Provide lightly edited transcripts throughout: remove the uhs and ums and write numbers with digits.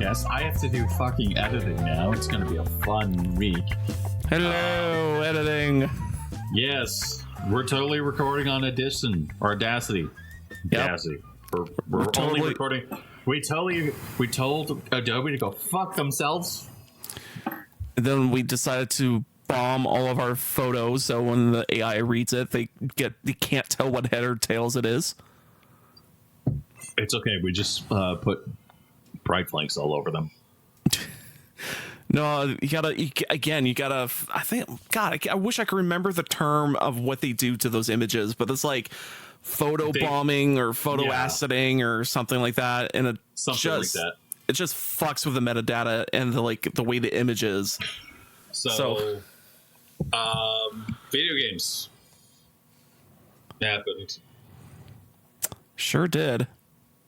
podcast. I have to do fucking editing now. It's going to be a fun week. Hello, editing. Yes, we're totally recording on Audacity. Yep. We're totally only recording. We told Adobe to go fuck themselves. Then we decided to bomb all of our photos, so when the AI reads it, they can't tell what head or tails it is. It's okay. We just put bright flanks all over them. No, you gotta. I think. God, I wish I could remember the term of what they do to those images, but it's like photo bombing or photo aciding or something like that, and it just fucks with the metadata and the way the image is. So video games happened. Sure did.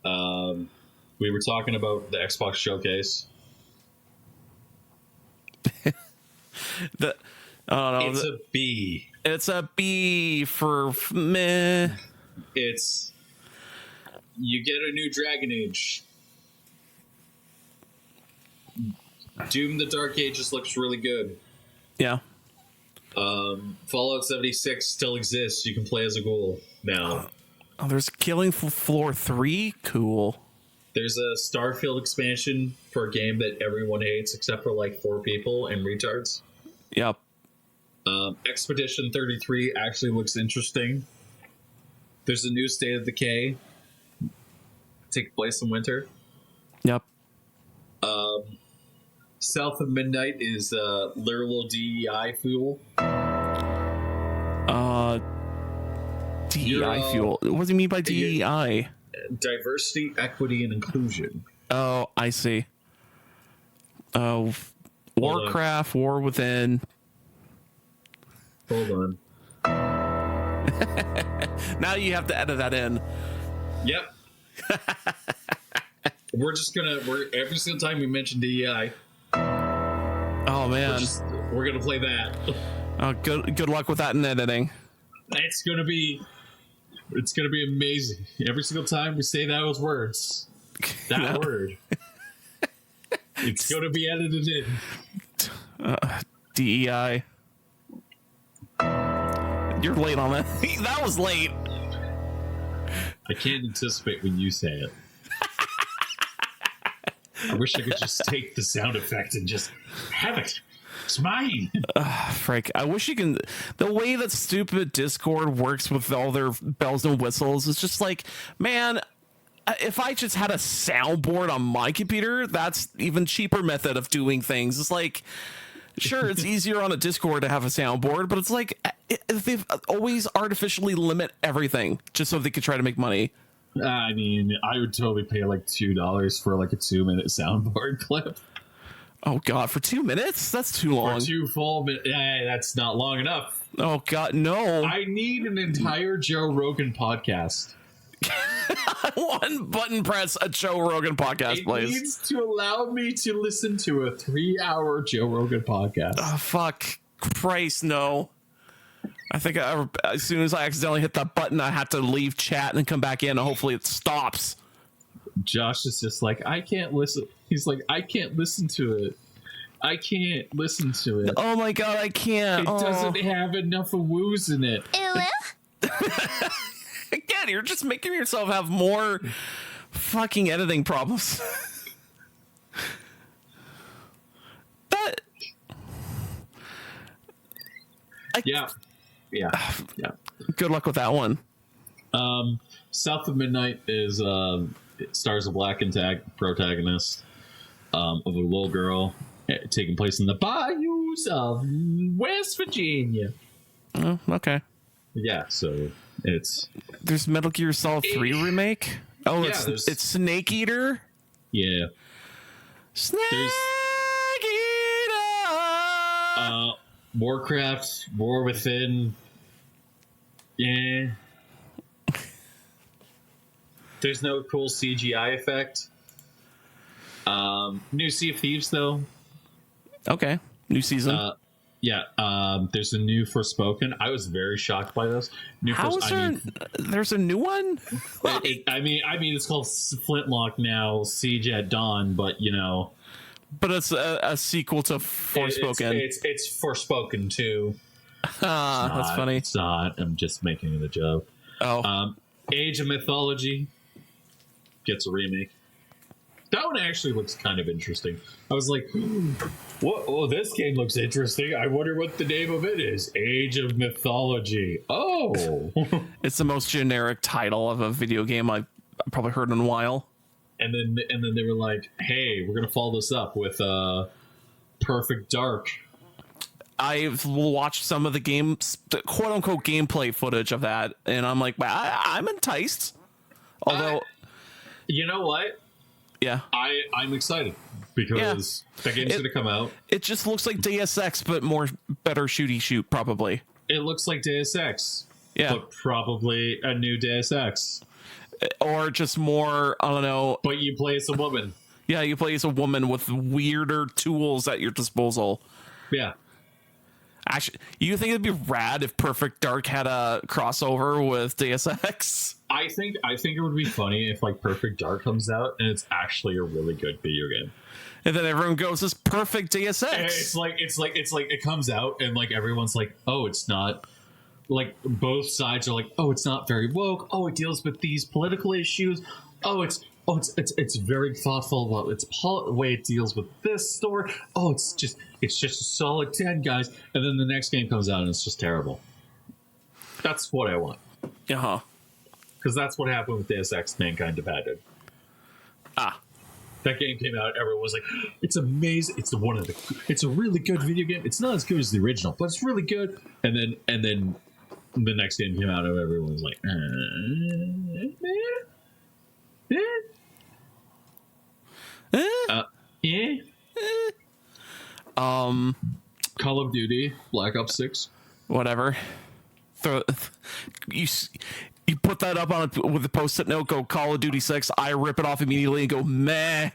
We were talking about the Xbox showcase. I don't know. It's a B. It's a B for meh. You get a new Dragon Age. Doom the Dark Ages looks really good. Yeah. Fallout 76 still exists. You can play as a ghoul now. Oh, there's Killing Floor 3? Cool. There's a Starfield expansion for a game that everyone hates except for like 4 people and retards. Yep. Expedition 33 actually looks interesting. There's a new State of Decay. Take place in winter. Yep. South of Midnight is literal DEI fuel. DEI fuel. What do you mean by DEI? Diversity, equity, and inclusion. Oh, I see. Warcraft, War Within. Hold on. Now you have to edit that in. Yep. We're every single time we mention DEI. Oh man, we're gonna play that. Good luck with that in editing. It's gonna be amazing. Every single time we say those words, word, it's gonna be edited in. DEI. You're late on that. That was late. I can't anticipate when you say it. I wish I could just take the sound effect and just have it. It's mine. Frank, I wish you can. The way that stupid Discord works with all their bells and whistles is just like, man, if I just had a soundboard on my computer, that's even cheaper method of doing things. It's like, sure, it's easier on a Discord to have a soundboard, but it's like they've always artificially limit everything just so they could try to make money. I mean, I would totally pay like $2 for like a 2-minute soundboard clip. Oh God, for 2 minutes? That's too long. For 2 full minutes? That's not long enough. Oh God, no! I need an entire Joe Rogan podcast. One button press, a Joe Rogan podcast, please. It needs to allow me to listen to a 3-hour Joe Rogan podcast. Oh, fuck Christ, no. I think as soon as I accidentally hit that button, I had to leave chat and come back in, and hopefully it stops. Josh is just like, I can't listen. He's like, I can't listen to it. I can't listen to it. Oh my God, I can't. It doesn't have enough of woos in it. Again, you're just making yourself have more fucking editing problems. Yeah. Good luck with that one. South of Midnight is it stars a black protagonist of a little girl taking place in the bayous of West Virginia. Oh, okay. Yeah, so there's Metal Gear Solid 3 remake. Oh, yeah, it's Snake Eater. Yeah, Snake Eater. Warcraft, War Within. Yeah. There's no cool CGI effect. New Sea of Thieves, though. Okay. New season. Yeah, there's a new Forspoken. I was very shocked by this. How is there? There's a new one. I mean, it's called Flintlock now, Siege at Dawn, but you know, but it's a sequel to Forspoken. It's Forspoken too. That's funny. It's not. I'm just making it a joke. Oh, Age of Mythology gets a remake. That one actually looks kind of interesting. I was like, "What? Oh, this game looks interesting. I wonder what the name of it is. Age of Mythology. Oh, it's the most generic title of a video game I've probably heard in a while. And then they were like, "Hey, we're gonna follow this up with Perfect Dark." I've watched some of the game's quote unquote gameplay footage of that, and I'm like, I'm enticed. Although, you know what? Yeah, I'm excited because that game's going to come out. It just looks like Deus Ex, but better shooty shoot, probably. It looks like Deus Ex, but probably a new Deus Ex, or just more. I don't know. But you play as a woman. Yeah, you play as a woman with weirder tools at your disposal. Yeah. Actually, you think it'd be rad if Perfect Dark had a crossover with Deus Ex? I think it would be funny if like Perfect Dark comes out and it's actually a really good video game. And then everyone goes, "It's perfect Deus Ex." It's like it comes out and like everyone's like, "Oh, it's not." Like both sides are like, "Oh, it's not very woke. Oh, it deals with these political issues. It's very thoughtful about the way it deals with this story. Oh, it's just a solid 10, guys." And then the next game comes out and it's just terrible. That's what I want. Uh-huh. Because that's what happened with Deus Ex: Mankind Divided. That game came out, everyone was like, "It's amazing. It's a really good video game. It's not as good as the original, but it's really good." And then the next game came out and everyone was like, Call of Duty, Black Ops 6. Whatever. You put that up on with a post-it note, go Call of Duty 6, I rip it off immediately and go, meh.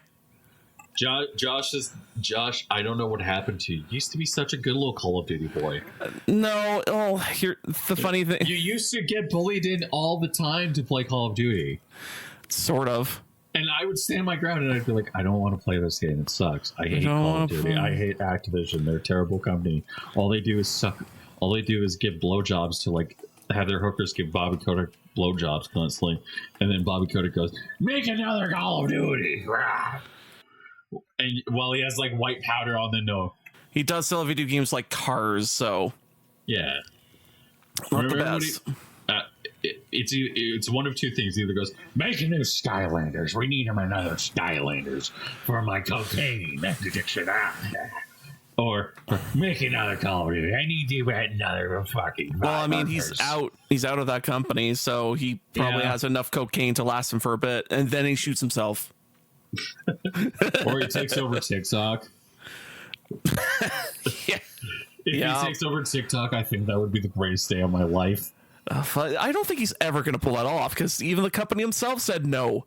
Josh, I don't know what happened to you. You used to be such a good little Call of Duty boy. No, the funny thing. You used to get bullied in all the time to play Call of Duty. Sort of. And I would stand my ground and I'd be like, "I don't want to play this game. It sucks. I hate Call of Duty. I hate Activision. They're a terrible company. All they do is suck. All they do is give blowjobs to like have their hookers give Bobby Kotick blowjobs constantly." And then Bobby Kotick goes, "Make another Call of Duty." And while he has like white powder on the nose. He does sell video games like Cars, so yeah. Not the best. It's one of two things. He either goes, "Make a new Skylanders. We need him another Skylanders for my cocaine addiction." Or make another Call of Duty. I need to get another fucking. Well, I mean, he's out of that company, so he probably has enough cocaine to last him for a bit, and then he shoots himself. Or he takes over TikTok. Yeah. If he takes over TikTok, I think that would be the greatest day of my life. I don't think he's ever going to pull that off because even the company himself said no.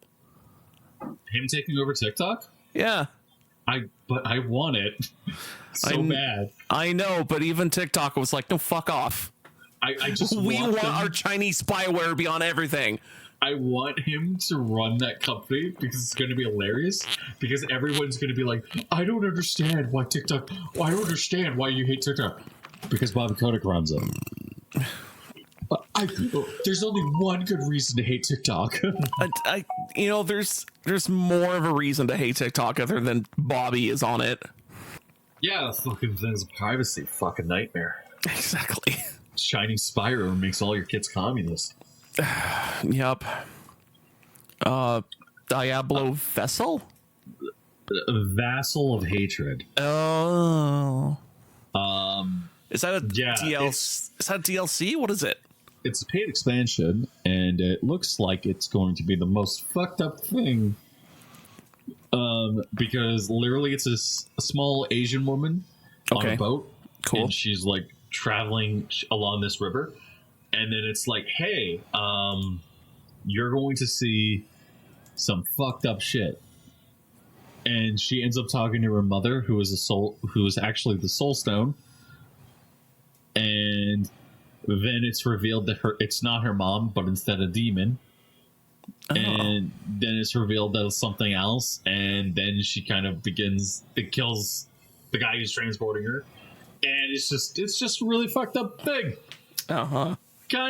Him taking over TikTok? Yeah. But I want it so bad. I know, but even TikTok was like, "No, fuck off." I just we want our Chinese spyware to be on everything. I want him to run that company because it's going to be hilarious. Because everyone's going to be like, "I don't understand why TikTok. I don't understand why you hate TikTok." Because Bobby Kotick runs it. There's only one good reason to hate TikTok. There's more of a reason to hate TikTok other than Bobby is on it. Yeah, fucking thing's a privacy fucking nightmare. Exactly. Chinese spy room makes all your kids communists. Yep. Diablo Vessel? Vassal of Hatred. Oh. Is that a DLC? Is that DLC? What is it? It's a paid expansion, and it looks like it's going to be the most fucked up thing. Because literally it's a small Asian woman on a boat. Cool. And she's like traveling along this river. And then it's like, "Hey, you're going to see some fucked up shit." And she ends up talking to her mother, who is actually the Soul Stone. Then it's revealed that it's not her mom, but instead a demon. Oh. And then it's revealed that it's something else, and then she kind of it kills the guy who's transporting her. And it's just a really fucked up thing. Kind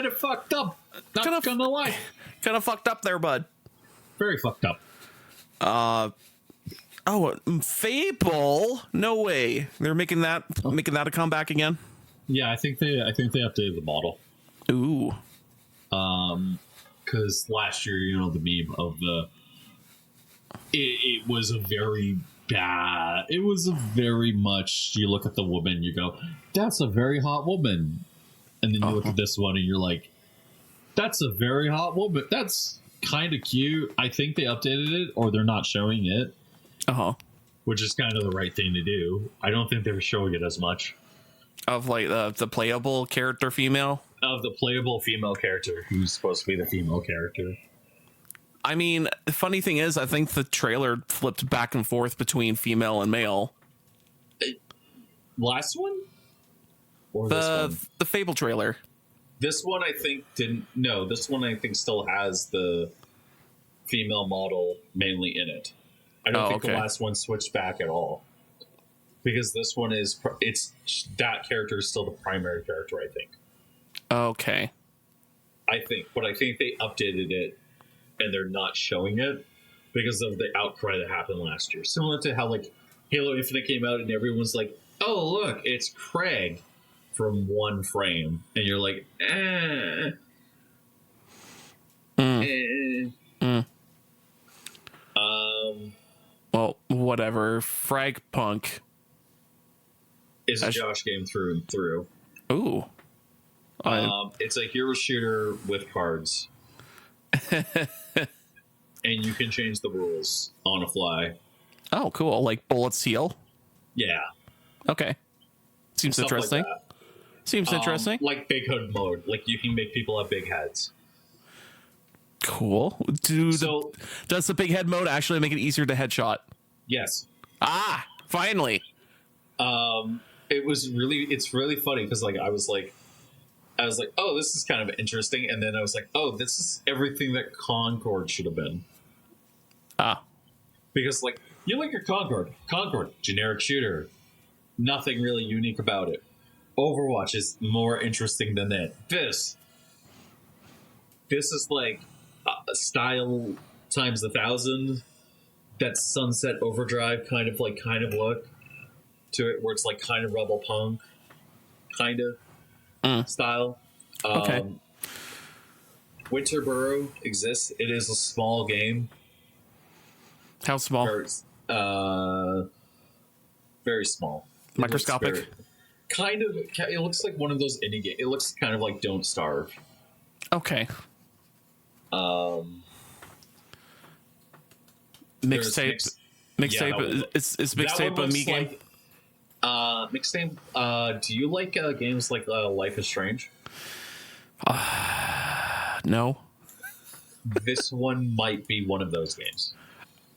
of fucked up. Not gonna lie. Kind of fucked up there, bud. Very fucked up. Fable? No way. They're making that a comeback again. Yeah, I think they updated the model. Ooh. Because last year, the meme of it was a very bad. It was a very much. You look at the woman, you go, "That's a very hot woman," and then you look at this one, and you're like, "That's a very hot woman. That's kind of cute." I think they updated it, or they're not showing it. Which is kind of the right thing to do. I don't think they're showing it as much. Of like the playable character female? Of the playable female character who's supposed to be the female character. I mean, the funny thing is, I think the trailer flipped back and forth between female and male. Last one? Or this one? The Fable trailer. This one I think didn't. No, this one I think still has the female model mainly in it. I don't think the last one switched back at all. Because this one that character is still the primary character, I think. Okay. But I think they updated it and they're not showing it because of the outcry that happened last year. Similar to how like Halo Infinite came out and everyone's like, "Oh look, it's Craig," from one frame, and you're like, Well, whatever. Frag Punk is a Josh game through and through. Ooh. It's a hero shooter with cards. And you can change the rules on a fly. Oh, cool. Like Bullets Heal? Yeah. Okay. Seems Stuff interesting. like that. Seems interesting. Like Big Hood mode. Like you can make people have big heads. Cool. Does the big head mode actually make it easier to headshot? Yes. Finally. It's really funny because like I was like, oh, this is kind of interesting, and then I was like, oh, this is everything that Concord should have been. Because like you look at Concord, generic shooter, nothing really unique about it. Overwatch is more interesting than that. This is like a style times 1,000. That Sunset Overdrive kind of look to it, where it's like kind of Rebel Punk kind of style. Okay. Winterboro exists. It is a small game. How small? Very small. Microscopic? It looks like one of those indie games. It looks kind of like Don't Starve. Okay. Mixtape. Is mixtape a me game? Mixtape. Do you like games like Life is Strange? No. This one might be one of those games.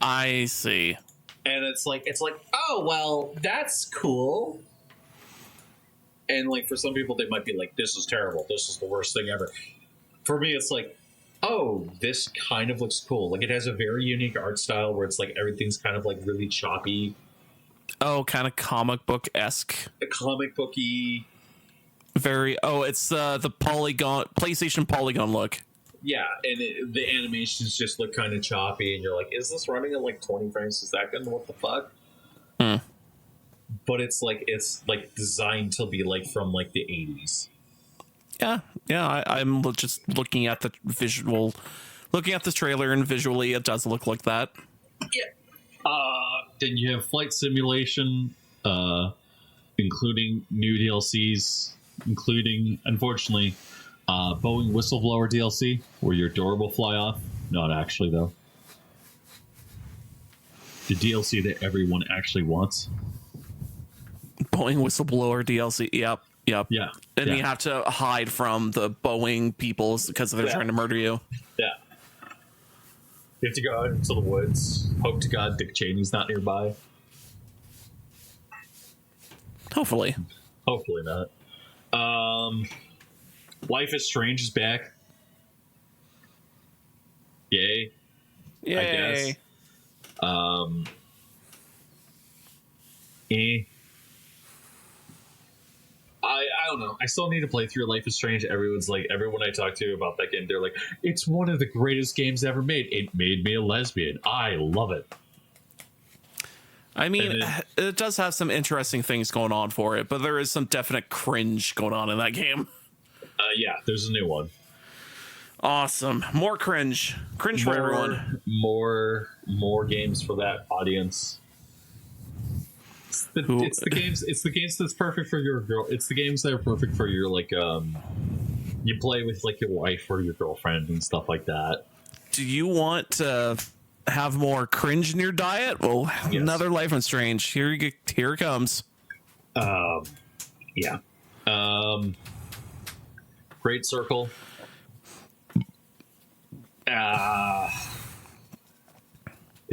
I see. And it's like, oh well, that's cool. And like for some people, they might be like, "This is terrible. This is the worst thing ever." For me, it's like, oh, this kind of looks cool. Like it has a very unique art style where it's like everything's kind of like really choppy. Oh, kind of comic book-esque. A comic booky. Very. Oh, it's the PlayStation polygon look. Yeah, and the animations just look kind of choppy, and you're like, is this running at like 20 frames a second? What the fuck? But it's like designed to be like from like the 80s. Yeah. I'm just looking at the visual, looking at this trailer, and visually it does look like that. Yeah. Then you have Flight Simulation, including new DLCs, including, unfortunately, Boeing Whistleblower DLC, where your door will fly off. Not actually, though. The DLC that everyone actually wants. Boeing Whistleblower DLC. Yep. Yeah. And you have to hide from the Boeing people because they're trying to murder you. Yeah. You have to go out into the woods. Hope to God Dick Cheney's not nearby. Hopefully not. Life is Strange is back. Yay. Yay. I guess. I don't know. I still need to play through Life is Strange. Everyone I talk to about that game, they're like, it's one of the greatest games ever made. It made me a lesbian. I love it. I mean, it does have some interesting things going on for it, but there is some definite cringe going on in that game. Yeah, there's a new one. Awesome. More cringe. Cringe for everyone. More games for that audience. It's the games. It's the games that's perfect for your girl. It's the games that are perfect for your you play with like your wife or your girlfriend and stuff like that. Do you want to have more cringe in your diet? Well, yes. Another Life is Strange. Here it comes. Yeah. Great Circle. They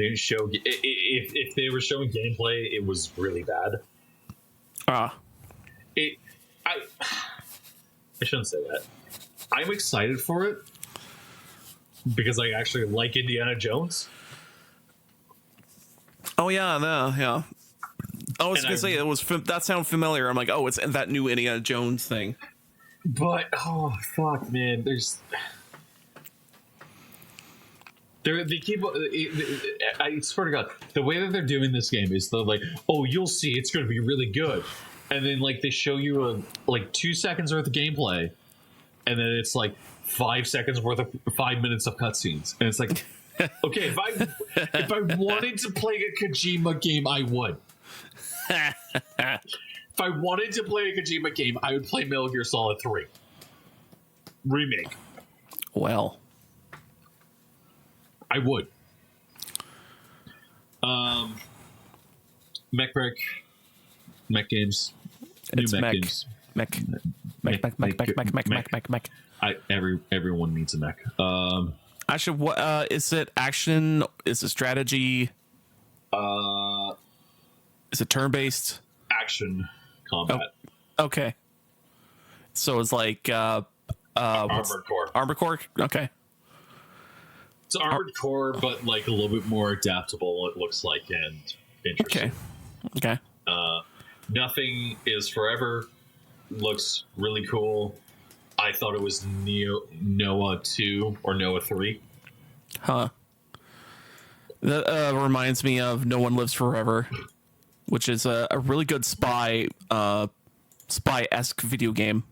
didn't show. If they were showing gameplay, it was really bad. I shouldn't say that. I'm excited for it because I actually like Indiana Jones. Oh yeah, yeah. I was gonna say that sounded familiar. I'm like, oh, it's that new Indiana Jones thing. But oh fuck, man, they keep. I swear to God, the way that they're doing this game is they're like, oh, you'll see, it's going to be really good, and then like they show you 2 seconds worth of gameplay, and then it's like 5 minutes of cutscenes, and it's like, okay, if I wanted to play a Kojima game, I would. If I wanted to play a Kojima game, I would play Metal Gear Solid 3 remake. Well, I would. Mech games. It's new mech games. Mech. Everyone needs a mech. Actually, what is it? Action? Is it strategy? Is it turn-based? Action combat. Oh, okay. So it's like Armored Core. Armored Core. Okay. It's Armored Core, but like a little bit more adaptable. It looks like and interesting. Okay. Nothing is Forever. Looks really cool. I thought it was Noah 2 or Noah 3. Huh. That reminds me of No One Lives Forever, which is a really good spy-esque video game.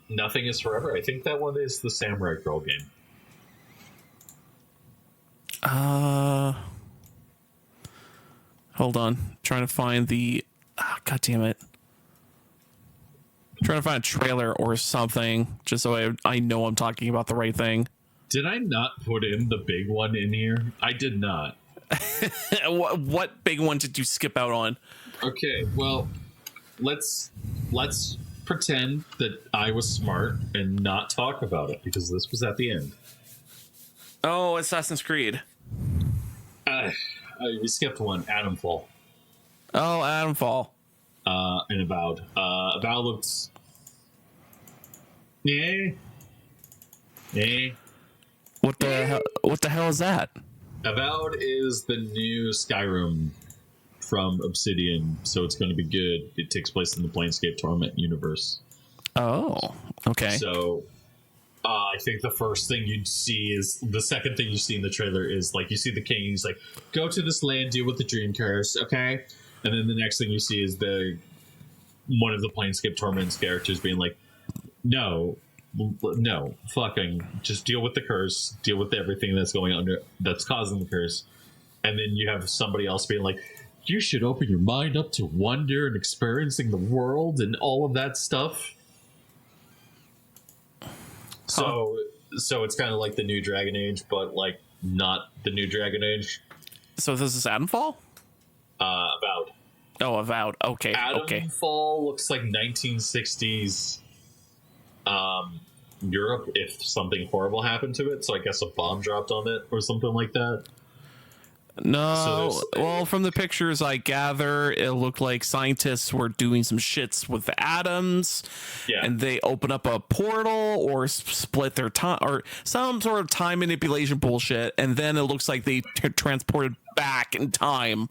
Nothing is Forever. I think that one is the Samurai Girl game. Hold on. Trying to find the... God damn it. Trying to find a trailer or something, just so I know I'm talking about the right thing. Did I not put in the big one in here? I did not. What big one did you skip out on? Okay, well, let's pretend that I was smart and not talk about it, because this was at the end. Oh, Assassin's Creed. We skipped one. Adamfall. Oh, Adamfall. And Avowed. Avowed looks... Yeah. What the hell is that? Avowed is the new Skyrim from Obsidian, so it's going to be good. It takes place in the Planescape Torment universe. Oh, okay. So I think the first thing you'd see is the second thing you see in the trailer is like you see the king. He's like, "Go to this land, deal with the dream curse, okay?" And then the next thing you see is one of the Planescape Torment's characters being like, "No, fucking just deal with the curse, deal with everything that's going on that's causing the curse." And then you have somebody else being like, "You should open your mind up to wonder and experiencing the world and all of that stuff." So it's kind of like the new Dragon Age, but like not the new Dragon Age. So this is Adamfall? Avowed. Oh, Avowed. Okay. Adamfall looks like 1960s Europe if something horrible happened to it. So I guess a bomb dropped on it or something like that. No, So well, from the pictures I gather, it looked like scientists were doing some shits with the atoms, yeah, and they open up a portal or split their time or some sort of time manipulation bullshit, and then it looks like they transported back in time.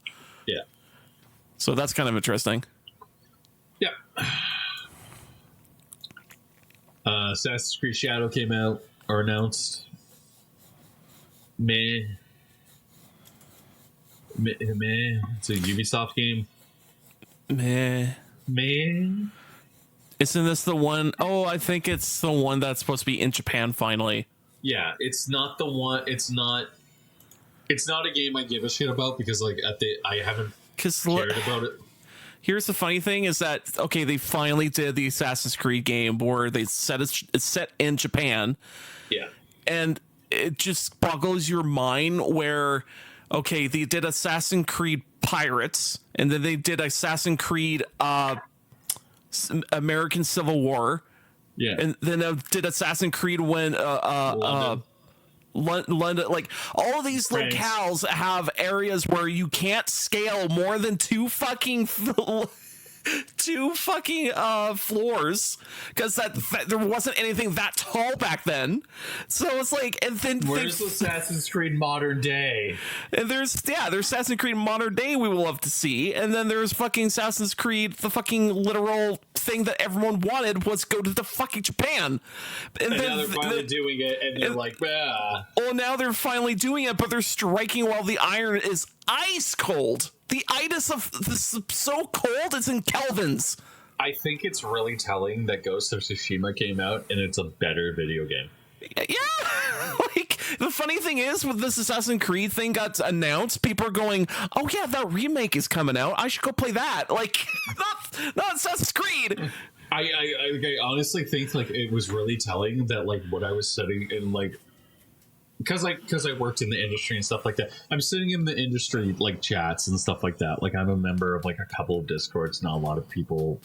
yeah, So that's kind of interesting. yeah. Assassin's Creed Shadow came out or announced. Meh. It's a Ubisoft game. Meh. Man. Isn't this the one? Oh, I think it's the one that's supposed to be in Japan finally. Yeah, it's not the one. It's not a game I give a shit about because I haven't cared about it. Here's the funny thing is that, okay, they finally did the Assassin's Creed game where they said it's set in Japan. Yeah. And it just boggles your mind where, okay, they did Assassin's Creed Pirates, and then they did Assassin's Creed American Civil War. Yeah. And then did Assassin's Creed when London, like all of these France. locales have areas where you can't scale more than two fucking floors because that there wasn't anything that tall back then. So it's like, and then where's Assassin's Creed Modern Day? And there's Assassin's Creed Modern Day we will love to see, and then there's fucking Assassin's Creed, the fucking literal thing that everyone wanted was go to the fucking Japan. And then now they're finally doing it, and they're like, bah. Well, now they're finally doing it, but they're striking while the iron is ice cold. The itis of this is so cold, it's in kelvins. I think it's really telling that Ghost of Tsushima came out and it's a better video game. Yeah, like the funny thing is, with this Assassin's Creed thing got announced, people are going, "Oh yeah, that remake is coming out. I should go play that." Like, not Assassin's Creed. I honestly think like it was really telling that like what I was studying in like. Because I worked in the industry and stuff like that. I'm sitting in the industry like chats and stuff like that. Like I'm a member of like a couple of Discords. Not a lot of people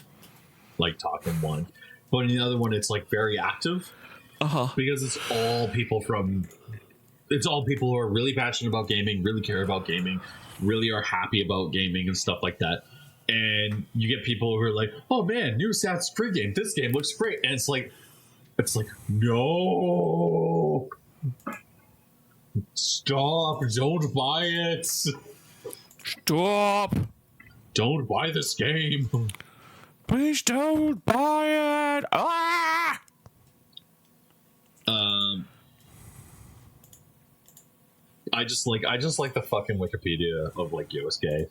like talk in one, but in the other one it's like very active. Because it's all people who are really passionate about gaming, really care about gaming, really are happy about gaming and stuff like that. And you get people who are like, "Oh man, new Assassin's Creed game. This game looks great." And it's like no. Stop! Don't buy it! Stop! Don't buy this game! Please don't buy it! Ah! I just like the fucking Wikipedia of like Yosuke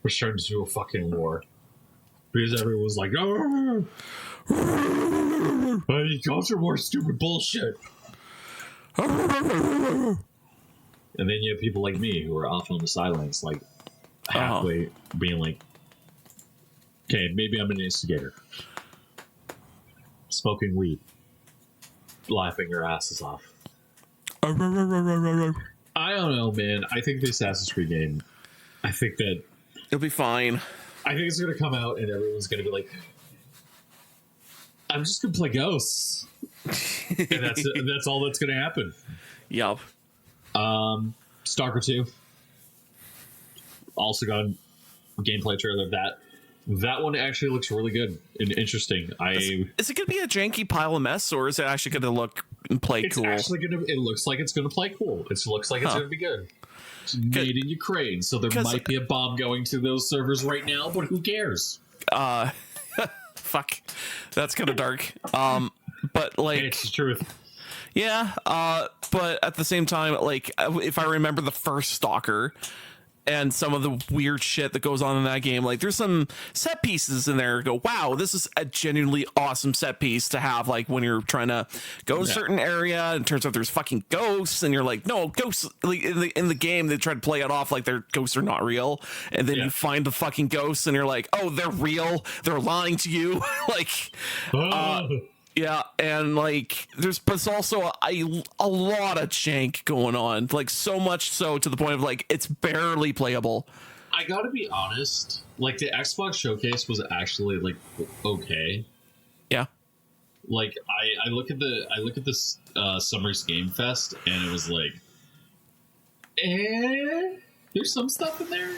was turned into a fucking war because everyone was like, "Oh, you guys are more stupid bullshit." And then you have people like me who are off on the sidelines, like halfway being like, "Okay, maybe I'm an instigator, smoking weed, laughing your asses off." I don't know, man. I think the Assassin's Creed game, I think that it'll be fine. I think it's going to come out and everyone's going to be like, "I'm just going to play Ghosts," and that's all that's going to happen. Yup. Stalker 2 also got a gameplay trailer of that. That one actually looks really good and interesting. Is it going to be a janky pile of mess, or is it actually going to look and play cool? It looks like it's going to play cool. It looks like it's going to be good. It's made in Ukraine, so there might be a bomb going to those servers right now, but who cares? Fuck. That's kind of dark. But like, Hey, it's the truth. Yeah, but at the same time, like, if I remember the first Stalker and some of the weird shit that goes on in that game, like, there's some set pieces in there. Go, wow, this is a genuinely awesome set piece to have, like, when you're trying to go to a certain area, and it turns out there's fucking ghosts, and you're like, no, ghosts, like, in the game, they try to play it off like their ghosts are not real, and then you find the fucking ghosts, and you're like, oh, they're real, they're lying to you, like, yeah, and like there's also a lot of jank going on, like so much so to the point of like it's barely playable. I gotta be honest, like the Xbox showcase was actually like okay. Yeah. Like I look at this Summer's Game Fest and it was like, There's some stuff in there,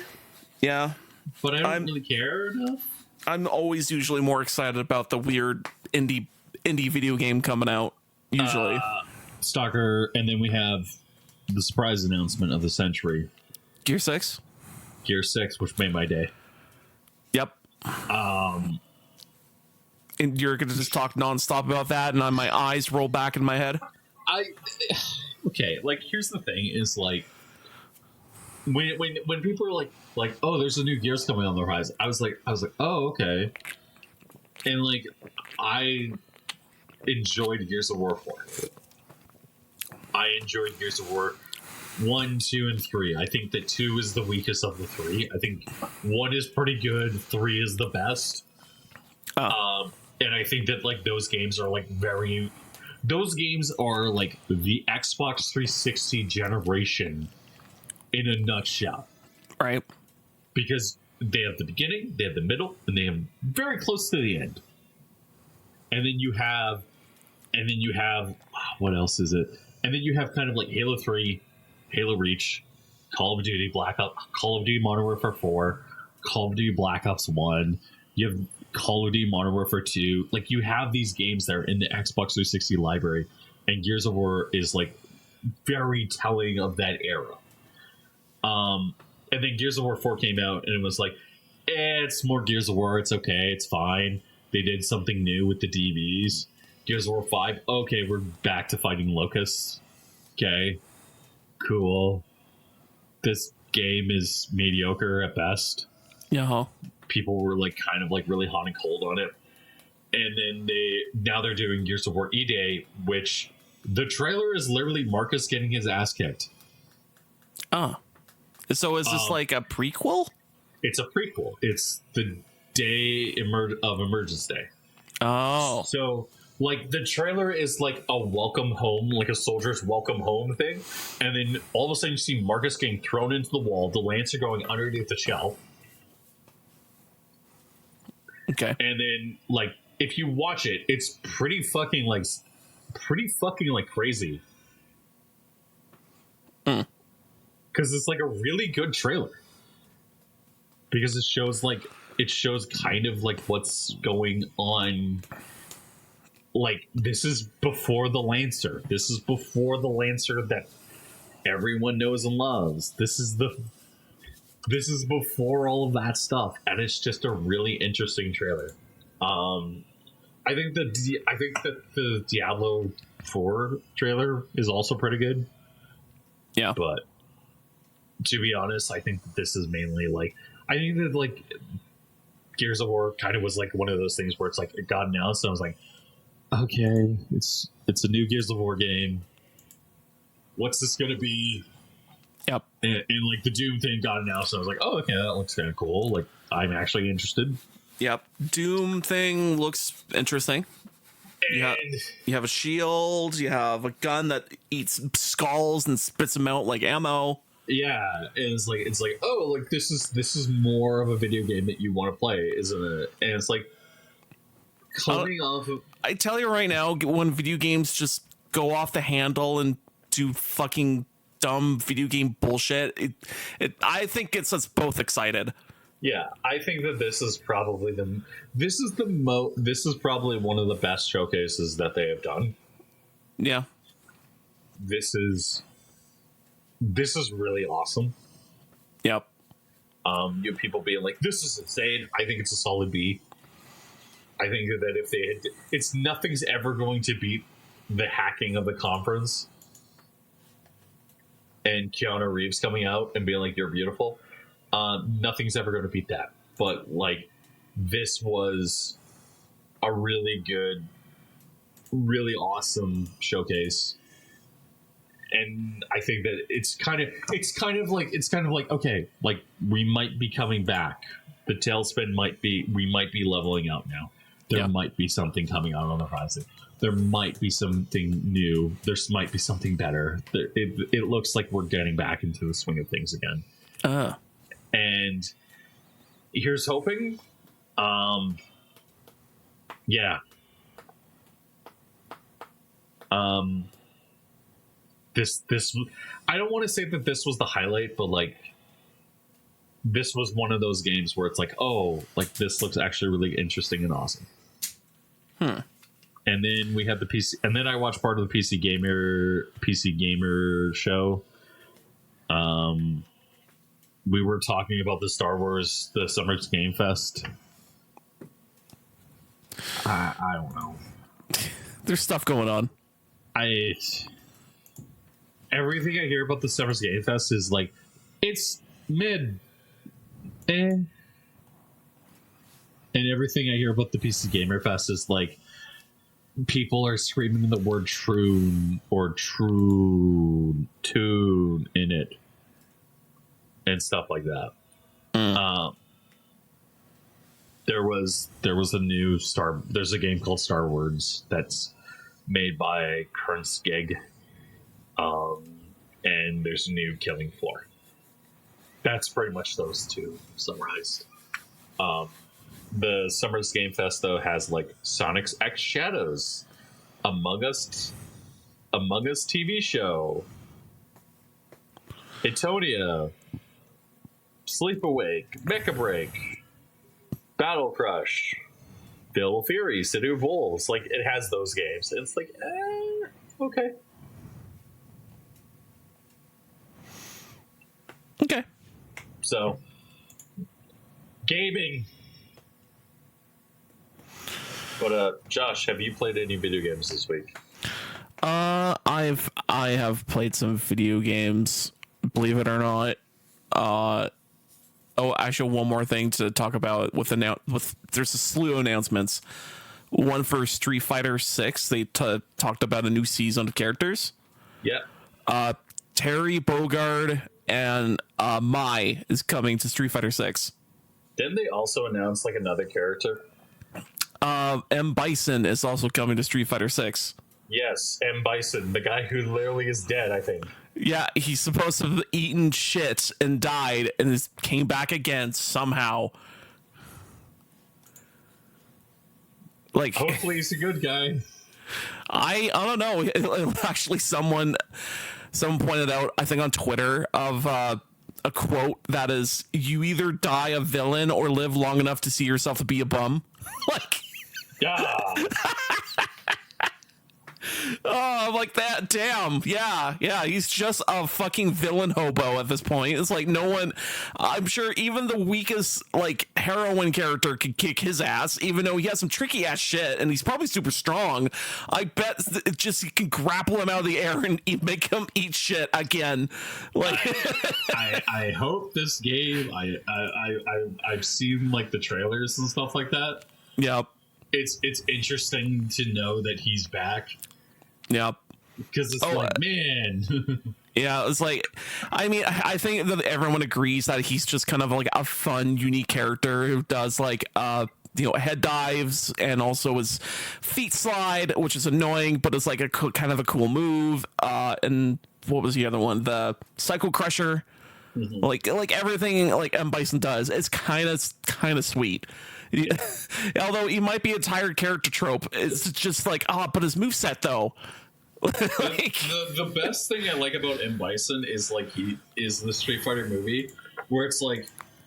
Yeah. but I don't really care enough. I'm always usually more excited about the weird indie video game coming out. Usually, Stalker, and then we have the surprise announcement of the century, Gear 6. Gear 6, which made my day. Yep. And you're gonna just talk nonstop about that, and my eyes roll back in my head. Okay, like here's the thing: is like when people are like, oh, there's a new Gears coming on the horizon. I was like, oh, okay, and like I enjoyed Gears of War 4. I enjoyed Gears of War 1, 2, and 3. I think that 2 is the weakest of the 3. I think 1 is pretty good. 3 is the best. And I think that like those games are like those games are like the Xbox 360 generation in a nutshell. Right. Because they have the beginning, they have the middle, and they have very close to the end. And then you have what else is it? And then you have kind of like Halo 3, Halo Reach, Call of Duty Black Ops, Call of Duty Modern Warfare 4, Call of Duty Black Ops 1. You have Call of Duty Modern Warfare 2. Like you have these games that are in the Xbox 360 library, and Gears of War is like very telling of that era. And then Gears of War 4 came out, and it was like, it's more Gears of War. It's okay. It's fine. They did something new with the DVs. Gears of War 5. Okay, we're back to fighting locusts. Okay, cool. This game is mediocre at best. Yeah. People were like kind of like really hot and cold on it, and then now they're doing Gears of War E-Day, which the trailer is literally Marcus getting his ass kicked. So is this like a prequel? It's a prequel. It's the day of Emergence Day. Oh. So, like, the trailer is like a welcome home, like a soldier's welcome home thing. And then all of a sudden you see Marcus getting thrown into the wall, the Lancer going underneath the shelf. Okay. And then, like, if you watch it, it's pretty fucking crazy. Because it's like a really good trailer. Because it shows kind of like what's going on. Like, this is before the Lancer. This is before the Lancer that everyone knows and loves. This is before all of that stuff, and it's just a really interesting trailer. I think that the Diablo 4 trailer is also pretty good. Yeah, but to be honest, I think that this is mainly like, I think that like Gears of War kind of was like one of those things where it's like it got announced, and I was like, okay, it's a new Gears of War game. What's this gonna be? Yep. And like the Doom thing got announced, and I was like, oh, okay, that looks kind of cool. Like, I'm actually interested. Yep. Doom thing looks interesting. And you have a shield. You have a gun that eats skulls and spits them out like ammo. Yeah, and it's like oh, like this is more of a video game that you want to play, isn't it? And it's like coming off of. I tell you right now, when video games just go off the handle and do fucking dumb video game bullshit, I think gets us both excited. Yeah, I think that this is probably this is probably one of the best showcases that they have done. Yeah. This is really awesome. Yep. You have people being like, this is insane. I think it's a solid B. I think that if they had, it's nothing's ever going to beat the hacking of the conference and Keanu Reeves coming out and being like, you're beautiful. Nothing's ever going to beat that. But like, this was a really good, really awesome showcase. And I think that it's kind of like, okay, like we might be coming back. The tailspin we might be leveling out now. There might be something coming out on the horizon. There might be something new. There might be something better. It looks like we're getting back into the swing of things again. And here's hoping. Yeah. This I don't want to say that this was the highlight, but like this was one of those games where it's like, oh, like this looks actually really interesting and awesome. And then we had the PC, and then I watched part of the PC Gamer show. We were talking about the Star Wars, the Summer Game Fest. I don't know. There's stuff going on. Everything I hear about the Summer Game Fest is like, it's mid. And everything I hear about the PC Gamer Fest is like, people are screaming the word "true" or "true tune" in it, and stuff like that. There was a new there's a game called Star Wars that's made by Kern's Gig, and there's a new Killing Floor. That's pretty much those two summarized. The Summer's Game Fest though has like Sonic's X Shadows, Among Us TV show, Etonia, Sleep Awake, Mecha Break, Battle Crush, Fatal Fury, City of Wolves. Like, it has those games. It's like, okay. Okay. So, gaming. But Josh, have you played any video games this week? I have played some video games, believe it or not. Actually, one more thing to talk about with there's a slew of announcements. One for Street Fighter 6, they talked about a new season of characters. Yeah. Terry Bogard and Mai is coming to Street Fighter 6. Didn't they also announce like another character? M. Bison is also coming to Street Fighter 6. Yes, M. Bison, the guy who literally is dead, I think. Yeah, he's supposed to have eaten shit and died and came back again somehow. Like, hopefully he's a good guy. I don't know. Actually, someone pointed out, I think on Twitter, of a quote that is, "You either die a villain or live long enough to see yourself to be a bum." Like, yeah. Oh, I'm like that. Damn. Yeah. He's just a fucking villain hobo at this point. It's like no one. I'm sure even the weakest like heroine character could kick his ass, even though he has some tricky ass shit, and he's probably super strong. I bet it just you can grapple him out of the air and make him eat shit again. Like, I hope this game. I've seen like the trailers and stuff like that. Yep. It's interesting to know that he's back. Yep. Because it's like, man. Yeah, it's like, I mean, I think that everyone agrees that he's just kind of like a fun, unique character who does like, head dives and also his feet slide, which is annoying, but it's like kind of a cool move. And what was the other one? The Cycle Crusher. Mm-hmm. Like everything like M. Bison does, it's kind of sweet. Although he might be a tired character trope, it's just like, but his moveset though. The best thing I like about M. Bison is like he is the Street Fighter movie where it's like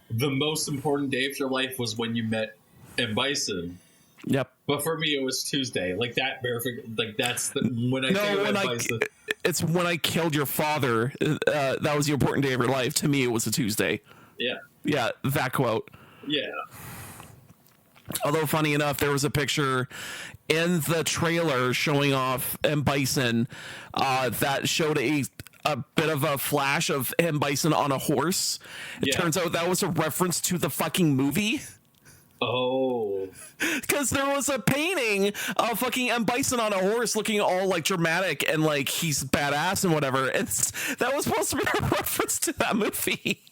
the most important day of your life was when you met M. Bison. Yep. But for me, it was Tuesday. Like that perfect. Like that's the when I think of M. Bison. It's when I killed your father. That was the important day of your life. To me, it was a Tuesday. Yeah. Yeah, that quote. Yeah. Although, funny enough, there was a picture in the trailer showing off M. Bison that showed a bit of a flash of M. Bison on a horse. It turns out that was a reference to the fucking movie. Oh. Because there was a painting of fucking M. Bison on a horse looking all like dramatic and like he's badass and whatever. And that was supposed to be a reference to that movie.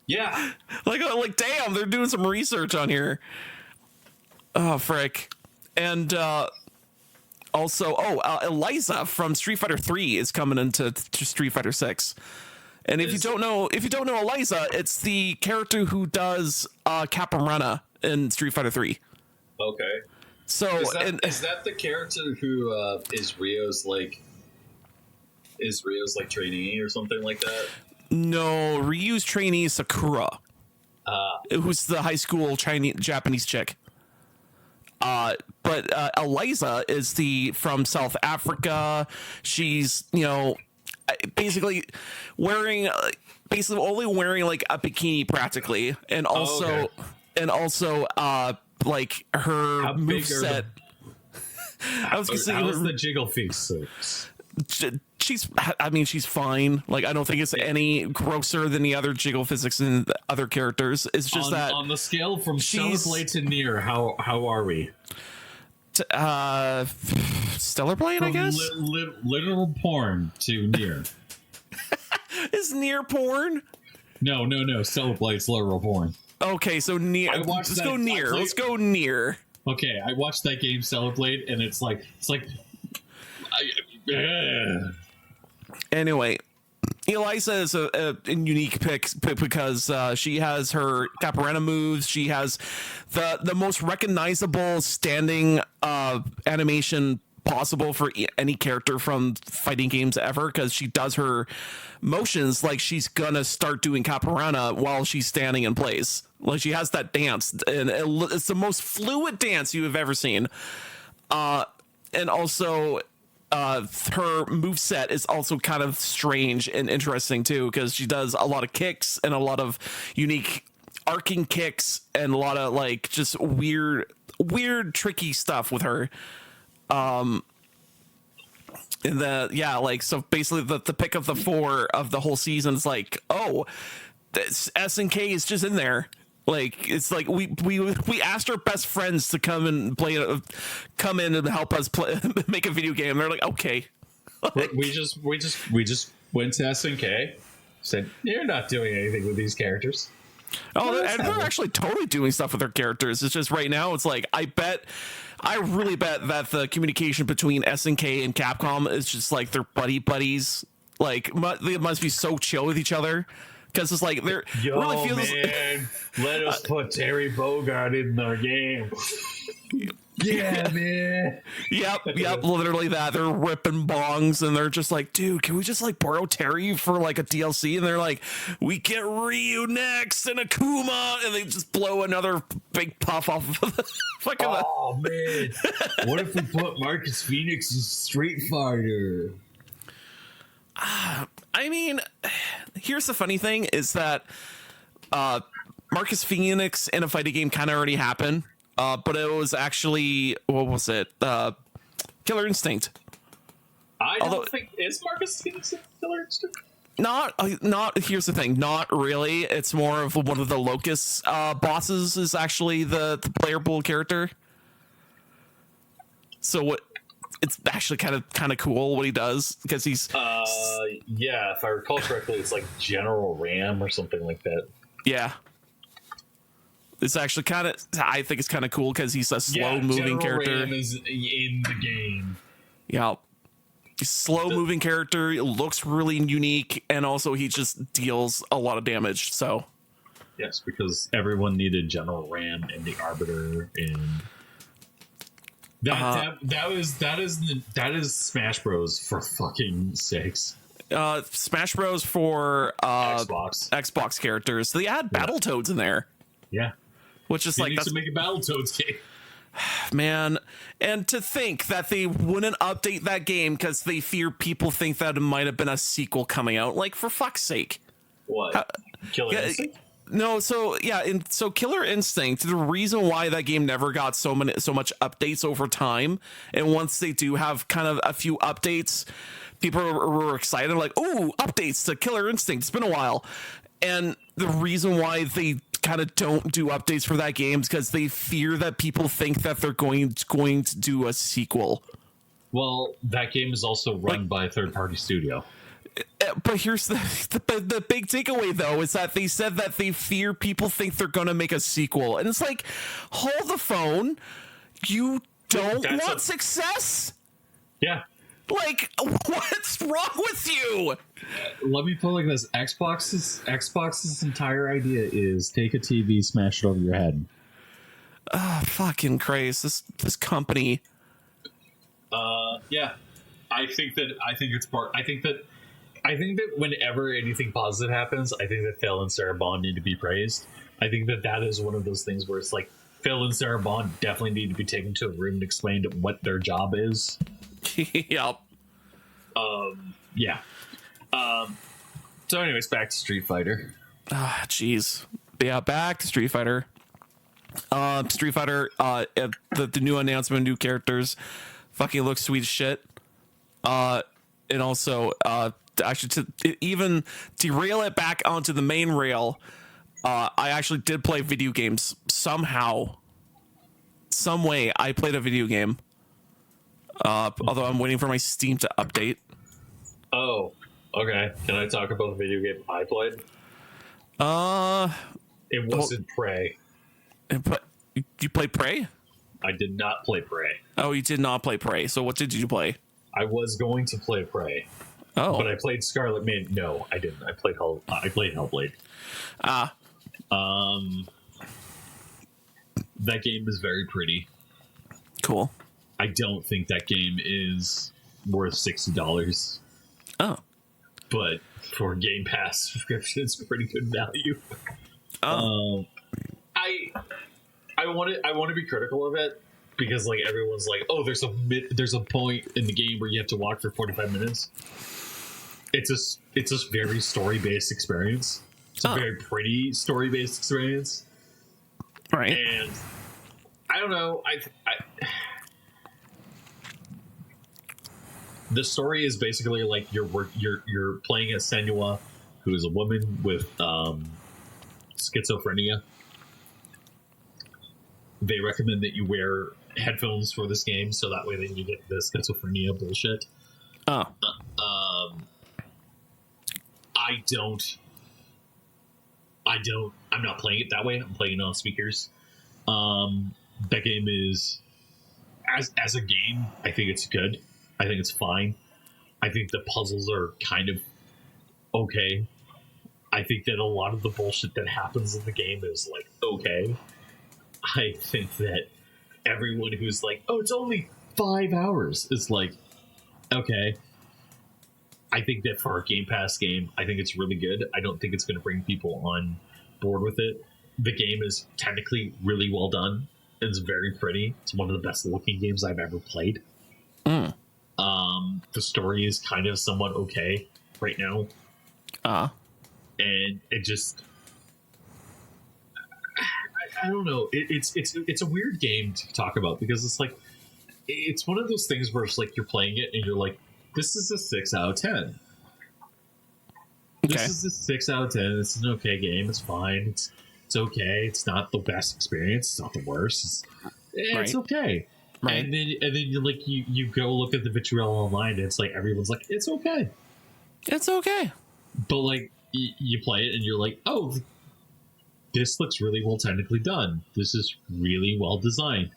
Yeah. Like, damn, they're doing some research on here. Oh, frick. And also, Eliza from Street Fighter 3 is coming into Street Fighter 6. And if you don't know Eliza, it's the character who does Caparana in Street Fighter 3. Okay. So is that the character who is Rio's trainee or something like that? No, Ryu's trainee is Sakura, who's the high school Japanese chick. But Eliza is from South Africa. She's, basically only wearing like a bikini practically, and also like her moveset. I was gonna say, how's the jiggle face? She's fine. Like, I don't think it's any grosser than the other jiggle physics in the other characters. It's just that on the scale from Stellar Blade to Nier, how are we? Stellar Blade, I guess. Literal porn to Nier. Is Nier porn? No. Stellar Blade's literal porn. Okay, so Nier. Let's go Nier. Let's go Nier. Okay, I watched that game Stellar Blade, and it's like. Anyway, Eliza is a unique pick because she has her Capoeira moves. She has the most recognizable standing animation possible for any character from fighting games ever, because she does her motions like she's gonna start doing Capoeira while she's standing in place. Like, she has that dance, and it's the most fluid dance you have ever seen. And also, her moveset is also kind of strange and interesting too, because she does a lot of kicks and a lot of unique arcing kicks and a lot of like just weird tricky stuff with her. So basically the pick of the 4 of the whole season is like, oh, SNK is just in there. Like, it's like we asked our best friends to come and come in and help us make a video game. They're like, okay. Like, we just went to SNK, said, you're not doing anything with these characters. Oh, they're actually totally doing stuff with their characters. It's just right now, it's like, I really bet that the communication between SNK and Capcom is just like they're buddies. Like, they must be so chill with each other. Because it's like they're really feels. Man, let us put Terry Bogard in our game. Yeah, man. Yep, literally that. They're ripping bongs and they're just like, dude, can we just like borrow Terry for like a DLC? And they're like, we get Ryu next and Akuma, and they just blow another big puff off of the fucking. Oh man, what if we put Marcus Phoenix in Street Fighter? I mean, here's the funny thing is that Marcus Phoenix in a fighting game kind of already happened, but it was actually, what was it? Killer Instinct. I don't think, is Marcus Phoenix in Killer Instinct? Not. Here's the thing. Not really. It's more of one of the Locust bosses is actually the playable character. So what? It's actually kind of cool what he does, because he's yeah, if I recall correctly, it's like General Ram or something like that. Yeah, it's actually I think it's kind of cool because he's a slow moving character. Ram is in the game. Yeah, slow moving character. It looks really unique, and also he just deals a lot of damage. So yes, because everyone needed General Ram and the Arbiter and. That is Smash Bros for fucking sakes. Smash Bros for Xbox characters. So they add Battletoads in there. Yeah, which is like, that's to make a Battletoads game. Man, and to think that they wouldn't update that game because they fear people think that it might have been a sequel coming out. Like, for fuck's sake. What? Killer Instinct? No, so Killer Instinct, the reason why that game never got so much updates over time, and once they do have kind of a few updates, people were excited, like, oh, updates to Killer Instinct, it's been a while. And the reason why they kind of don't do updates for that game is because they fear that people think that they're going to do a sequel. Well, that game is also run by a third-party studio. But here's the big takeaway, though, is that they said that they fear people think they're going to make a sequel. And it's like, hold the phone. You don't want success? Yeah. Like, what's wrong with you? Let me put it like this. Xbox's entire idea is take a TV, smash it over your head. Fucking Christ. This company. Yeah. I think that I think that whenever anything positive happens, I think that Phil and Sarah Bond need to be praised. I think that that is one of those things where it's like Phil and Sarah Bond definitely need to be taken to a room and explained what their job is. Yep. Yeah. So, anyways, back to Street Fighter. Ah, jeez. Yeah, back to Street Fighter. Street Fighter, the new announcement, new characters, fucking looks sweet as shit. And also, actually, to even derail it back onto the main rail, I actually did play video games somehow, some way. I played a video game. Although I'm waiting for my Steam to update. Oh, okay. Can I talk about the video game I played? It wasn't Prey. But you played Prey? I did not play Prey. Oh, you did not play Prey. So what did you play? I was going to play Prey. Oh, but I played Scarlet Man. No, I didn't. I played Hellblade. That game is very pretty. Cool. I don't think that game is worth $60. Oh, but for Game Pass subscription, it's pretty good value. oh, I want to be critical of it because like everyone's like, oh, there's a point in the game where you have to walk for 45 minutes. It's a very story based experience. It's a very pretty story based experience. right. And I don't know. The story is basically like you're playing as Senua, who is a woman with schizophrenia. They recommend that you wear headphones for this game, so that way then you get the schizophrenia bullshit. Oh, I'm not playing it that way. I'm playing it on speakers. That game is as a game, I think it's good. I think it's fine. I think the puzzles are kind of okay. I think that a lot of the bullshit that happens in the game is like okay. I think that everyone who's like, oh, it's only 5 hours is like, okay. I think that for a Game Pass game, I think it's really good. I don't think it's going to bring people on board with it. The game is technically really well done. It's very pretty. It's one of the best looking games I've ever played. mm. The story is kind of somewhat okay right now. And it just... I don't know. It's a weird game to talk about because it's like... It's one of those things where it's like you're playing it and you're like, this is a 6 out of 10. Okay. This is a 6 out of 10. It's an okay game. It's fine. It's okay. It's not the best experience. It's not the worst. It's okay. Right. And then you like you go look at the vitriol online and it's like everyone's like, it's okay. It's okay. But like you play it and you're like, oh, this looks really well technically done. This is really well designed.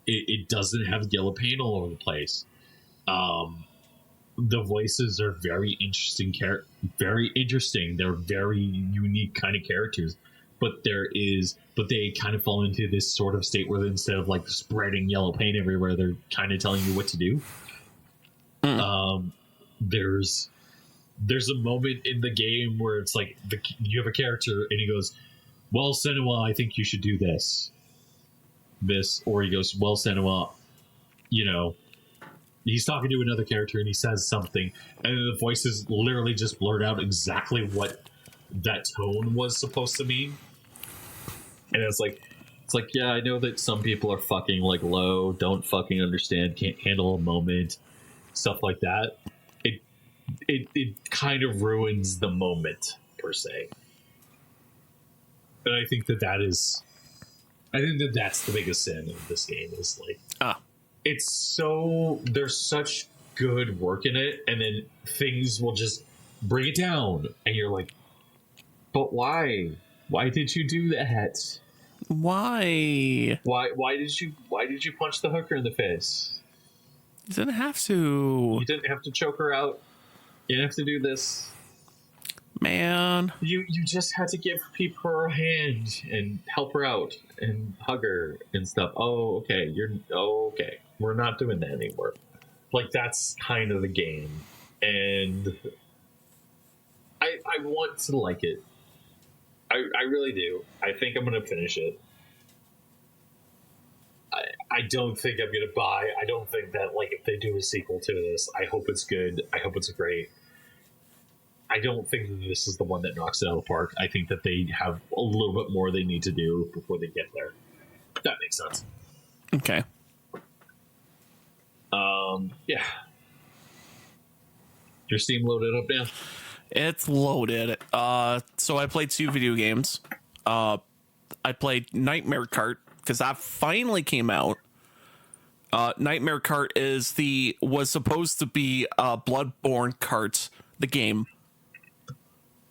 It doesn't have yellow paint all over the place. The voices are very interesting. Very interesting. They're very unique kind of characters. But they kind of fall into this sort of state where instead of like spreading yellow paint everywhere, they're kind of telling you what to do. There's a moment in the game where it's like you have a character and he goes, well, Senua, I think you should do this, or he goes, well, Senua, he's talking to another character and he says something and the voices literally just blurt out exactly what that tone was supposed to mean. And it's like, yeah, I know that some people are fucking like low, don't fucking understand, can't handle a moment, stuff like that. It kind of ruins the moment per se. And I think that's the biggest sin of this game is like, there's such good work in it, and then things will just bring it down, and you're like, but why? Why did you do that? Why? Why did you punch the hooker in the face? You didn't have to. You didn't have to choke her out. You didn't have to do this. Man. You just had to give people her a hand and help her out and hug her and stuff. Oh, okay. Okay. We're not doing that anymore. Like, that's kind of the game. And I want to like it. I really do. I think I'm going to finish it. I don't think I'm going to buy. I don't think that, like, if they do a sequel to this, I hope it's good. I hope it's great. I don't think that this is the one that knocks it out of the park. I think that they have a little bit more they need to do before they get there. That makes sense. Okay. Yeah. Your Steam loaded up now? It's loaded. So I played 2 video games. I played Nightmare Kart because that finally came out. Nightmare Kart was supposed to be Bloodborne Kart, the game.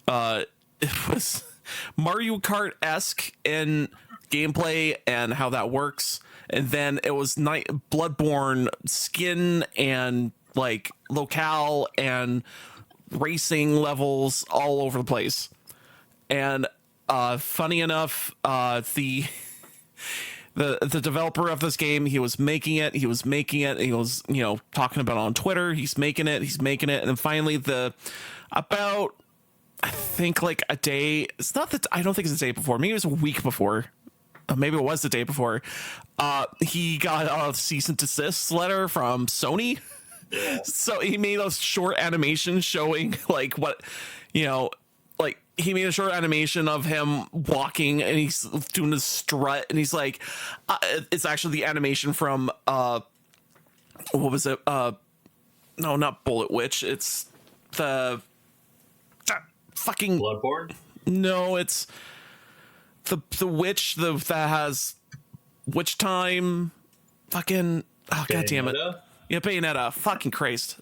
It was Mario Kart-esque in gameplay and how that works, and then it was Bloodborne skin and like locale and racing levels all over the place. And funny enough, the developer of this game, he was making it, he was talking about it on Twitter, he's making it, and then finally I think like a day, it's not that, I don't think it's the day before, maybe it was a week before, maybe it was the day before, he got a cease and desist letter from Sony. So he made a short animation showing like what, like he made a short animation of him walking and he's doing his strut, and he's like, it's actually the animation from what was it? No, not Bullet Witch. It's the fucking Bloodborne. No, it's the witch that has Witch Time. Fucking god damn it. Yeah, Bayonetta. Fucking Christ.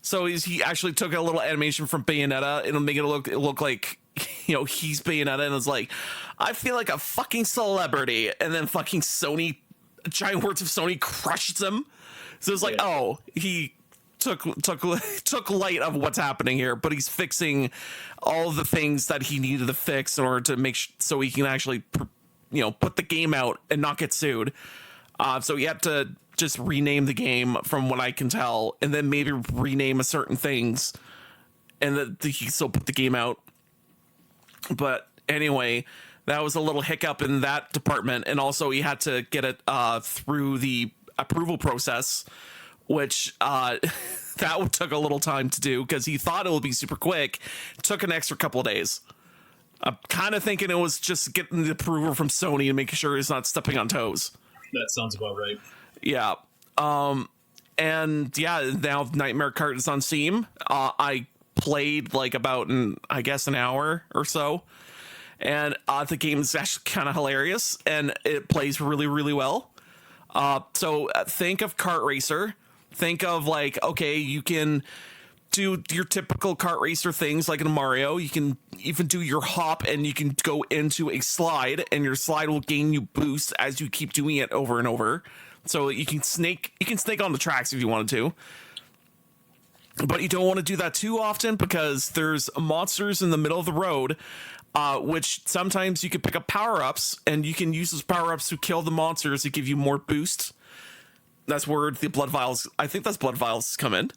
So he actually took a little animation from Bayonetta and make it look like, he's Bayonetta, and was like, I feel like a fucking celebrity. And then fucking Sony, giant words of Sony, crushed him. So it's like, oh, he took light of what's happening here, but he's fixing all the things that he needed to fix in order to make so he can actually, put the game out and not get sued. So he had to just rename the game from what I can tell, and then maybe rename a certain things, and that he still put the game out. But anyway, that was a little hiccup in that department, and also he had to get it through the approval process, which that took a little time to do because he thought it would be super quick. It took an extra couple of days. I'm kind of thinking it was just getting the approval from Sony and making sure he's not stepping on toes. That sounds about right. Yeah. And yeah, now Nightmare Kart is on Steam. I played like about an hour or so, and the game is actually kind of hilarious, and it plays really, really well. So think of kart racer. Think of like, okay, you can do your typical kart racer things like in Mario. You can even do your hop, and you can go into a slide, and your slide will gain you boost as you keep doing it over and over. So you can snake on the tracks if you wanted to, but you don't want to do that too often because there's monsters in the middle of the road, which sometimes you can pick up power-ups, and you can use those power-ups to kill the monsters to give you more boost. That's where the blood vials, I think that's blood vials come in.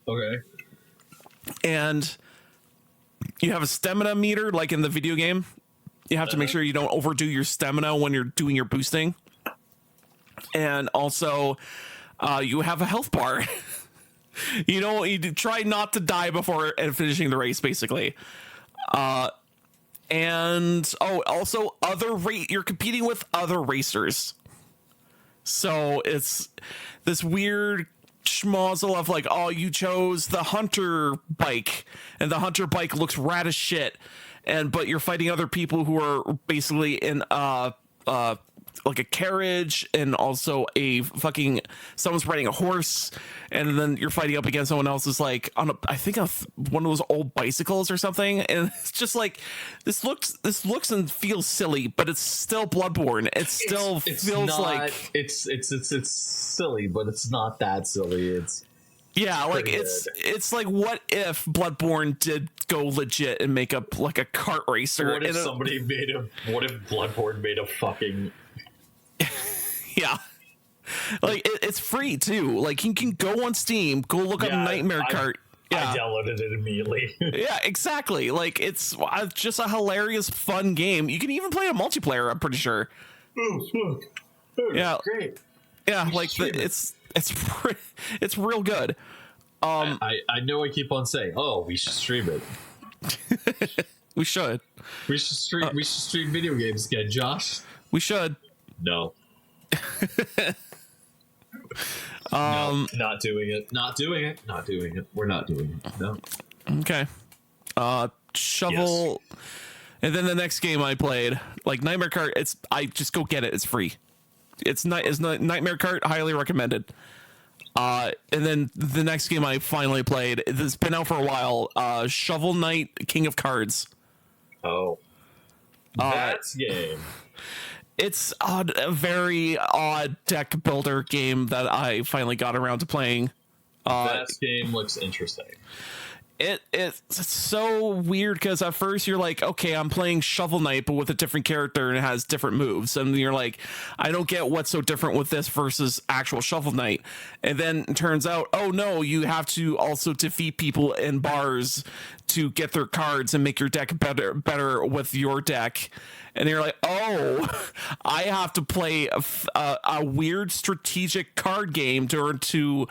Okay. And you have a stamina meter like in the video game. You have to make sure you don't overdo your stamina when you're doing your boosting. And also, you have a health bar. You try not to die before finishing the race, basically. And also you're competing with other racers. So it's this weird schmozzle of like, oh, you chose the Hunter bike, and the Hunter bike looks rad as shit. But you're fighting other people who are basically in like a carriage, and also someone's riding a horse, and then you're fighting up against someone else who's like on I think one of those old bicycles or something, and it's just like this looks and feels silly, but it's still Bloodborne. It's silly, but it's not that silly. It's like, what if Bloodborne did go legit and make up like a kart racer? What if Bloodborne made a fucking yeah, like it's free too. Like you can go on Steam, go look up Nightmare Kart. Yeah. I downloaded it immediately. Yeah, exactly. Like it's just a hilarious, fun game. You can even play a multiplayer. I'm pretty sure. Yeah, great. Yeah, like it's real good. I know I keep on saying, oh, we should stream it. We should. We should stream video games again, Josh. We should. No. No, not doing it. Not doing it. Not doing it. We're not doing it. No. Okay. Shovel. Yes. And then the next game I played, like Nightmare Cart, I just go get it. It's free. It's Nightmare Cart, highly recommended. And then the next game I finally played, it's been out for a while, Shovel Knight King of Cards. Oh. That's game. It's a very odd deck builder game that I finally got around to playing. That game looks interesting. It's so weird because at first you're like, okay, I'm playing Shovel Knight, but with a different character and it has different moves. And you're like, I don't get what's so different with this versus actual Shovel Knight. And then it turns out, oh no, you have to also defeat people in bars to get their cards and make your deck better with your deck. And you're like, oh, I have to play a weird strategic card game to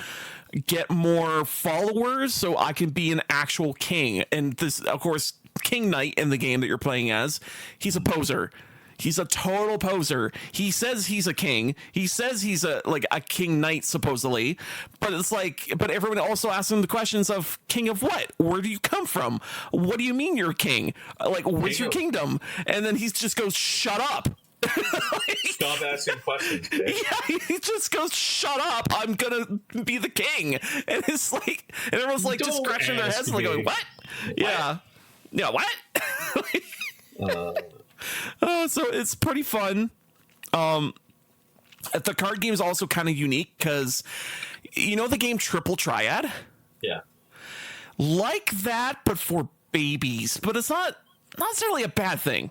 get more followers so I can be an actual king. And this, of course, King Knight in the game that you're playing as, he's a poser. He's a total poser. He says he's a king. He says he's a king knight supposedly, but it's like, but everyone also asks him the questions of king of what? Where do you come from? What do you mean you're king? Like, where's your kingdom? And then he just goes, shut up. Stop asking questions. Bitch. Yeah, he just goes, shut up. I'm gonna be the king. And it's like, and everyone's like, just scratching their heads, like going, what? Yeah. Yeah, what? So it's pretty fun. The card game is also kind of unique because, you know, the game Triple Triad? Yeah. Like that, but for babies. But it's not necessarily a bad thing.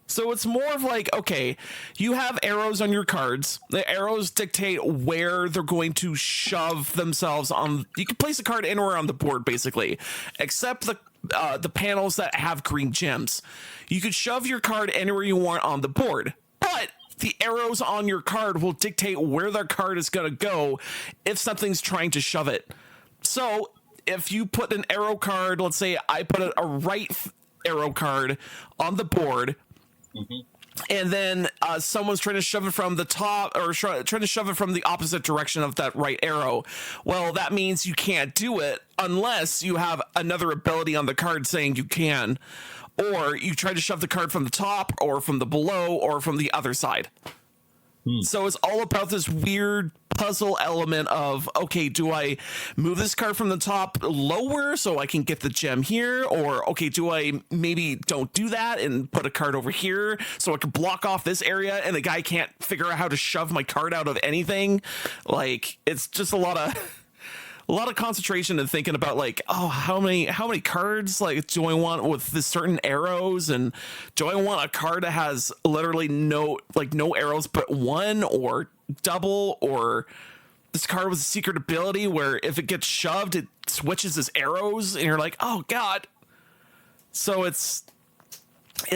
So it's more of like, okay, you have arrows on your cards. The arrows dictate where they're going to shove themselves on. You can place a card anywhere on the board, basically, except the panels that have green gems. You could shove your card anywhere you want on the board, but the arrows on your card will dictate where their card is going to go if something's trying to shove it. So if you put an arrow card, let's say I put a right arrow card on the board, and then someone's trying to shove it from the top or trying to shove it from the opposite direction of that right arrow. Well, that means you can't do it unless you have another ability on the card saying you can, or you try to shove the card from the top or from the below or from the other side. So it's all about this weird puzzle element of, okay, do I move this card from the top lower so I can get the gem here? Or, okay, do I maybe don't do that and put a card over here so I can block off this area and the guy can't figure out how to shove my card out of anything? Like, it's just a lot of concentration and thinking about like, oh, how many cards like do I want with this certain arrows, and do I want a card that has literally no arrows but one, or double, or this card with a secret ability where if it gets shoved it switches its arrows, and you're like, oh god. So it's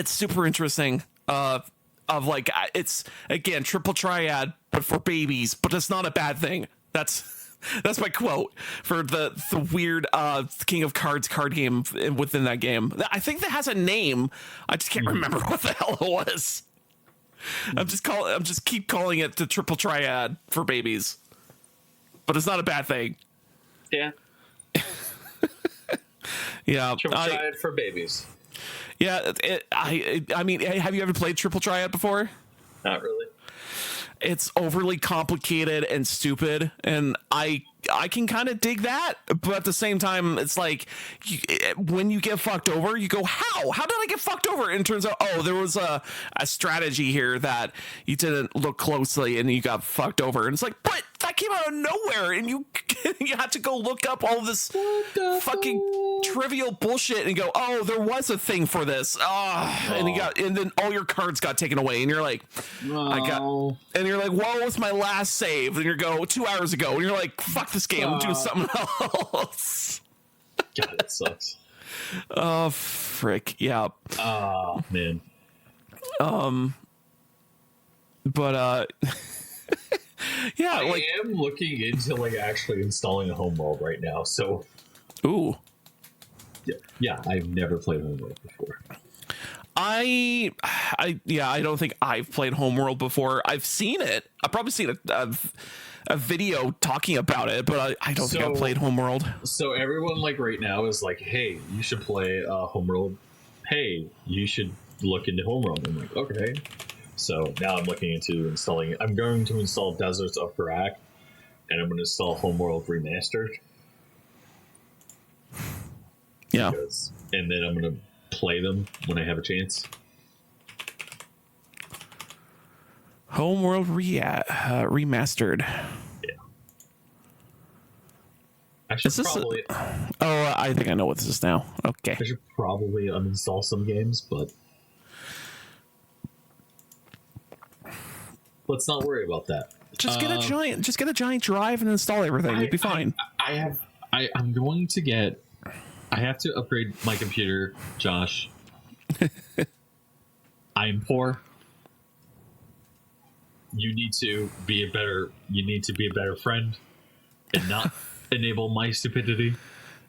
super interesting. Of like, it's again Triple Triad but for babies, but it's not a bad thing. That's my quote for the weird King of Cards card game within that game. I think that has a name. I just can't remember what the hell it was. I'm just keep calling it the Triple Triad for babies. But it's not a bad thing. Yeah. Yeah. Triple Triad for babies. Yeah. I mean, have you ever played Triple Triad before? Not really. It's overly complicated and stupid, and I can kind of dig that, but at the same time, it's like when you get fucked over, you go, how did I get fucked over? And it turns out, oh, there was a strategy here that you didn't look closely and you got fucked over. And it's like, but that came out of nowhere, and you had to go look up all this fucking trivial bullshit and go, oh, there was a thing for this. And then all your cards got taken away, and you're like, and you're like, what was my last save? And you go 2 hours ago, and you're like, fuck this game, I'm doing something else. God, it sucks. Oh, frick. Yeah. Oh, man. But yeah, I like, am looking into like actually installing a Homeworld right now. So ooh. yeah, I've never played Homeworld before. I don't think I've played Homeworld before. I've seen it. I've probably seen a video talking about it, but I don't think I've played Homeworld. So everyone like right now is like, hey, you should play Homeworld. Hey, you should look into Homeworld. I'm like, okay. So now I'm looking into installing. I'm going to install Deserts of Karak, and I'm going to install Homeworld Remastered. Yeah. And then I'm going to play them when I have a chance. Homeworld remastered. Yeah. I should probably. I think I know what this is now. Okay. I should probably uninstall some games, but let's not worry about that. Just get a giant drive and install everything. You'd be fine. I'm going to get. I have to upgrade my computer, Josh. I'm poor. You need to be a better friend and not enable my stupidity.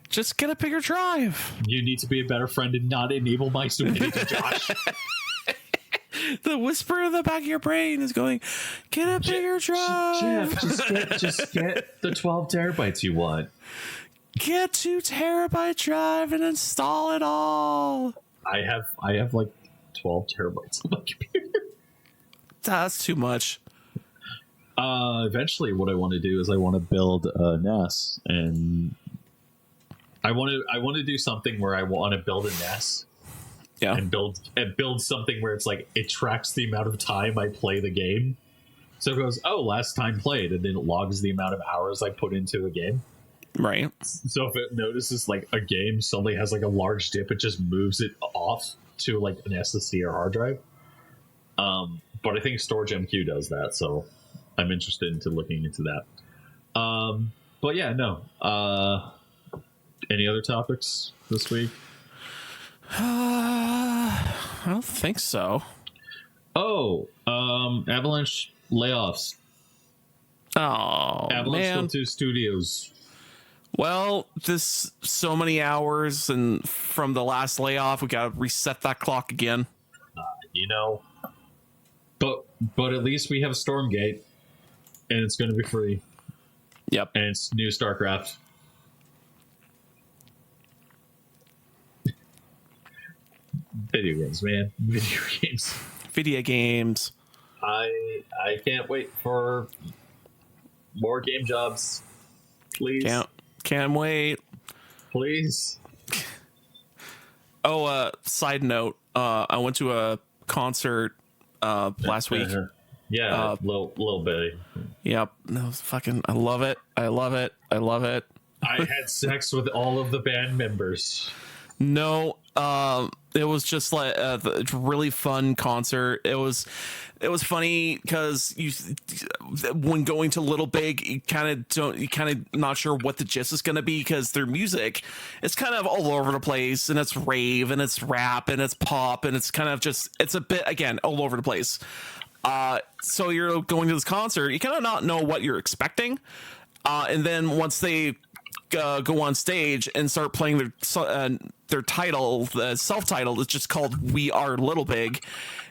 Just get a bigger drive. You need to be a better friend and not enable my stupidity, Josh. The whisper in the back of your brain is going, get a bigger drive. Jeff, just get the 12 terabytes you want. Get 2 terabyte drive and install it all. I have like 12 terabytes on my computer. That's too much. Eventually what I want to do is I want to build a NAS, and I want to do something where I want to build a NAS. Yeah. And build something where it's like it tracks the amount of time I play the game. So it goes, oh, last time played, and then it logs the amount of hours I put into a game. Right. So if it notices like a game suddenly has like a large dip, it just moves it off to like an SSD or hard drive. But I think Storage MQ does that, so I'm interested into looking into that. But yeah, no. Any other topics this week? I don't think so. Oh, Avalanche layoffs. Oh, Avalanche to Studios. Well, this so many hours, and from the last layoff, we got to reset that clock again. But at least we have Stormgate, and it's going to be free. Yep, and it's new StarCraft. Video games, man. Video games. I can't wait for more game jobs. Please. Can't wait. Please. Oh, side note. I went to a concert last week. Yeah, little bitty. Yep. That was fucking. I love it. I love it. I love it. I had sex with all of the band members. No, it was just like a really fun concert. It was funny because when going to Little Big, you kind of not sure what the gist is going to be, because their music is kind of all over the place, and it's rave and it's rap and it's pop, and it's kind of just, it's a bit, again, all over the place. So you're going to this concert, you kind of not know what you're expecting, and then once they go on stage and start playing their title, the self-titled, it's just called We Are Little Big.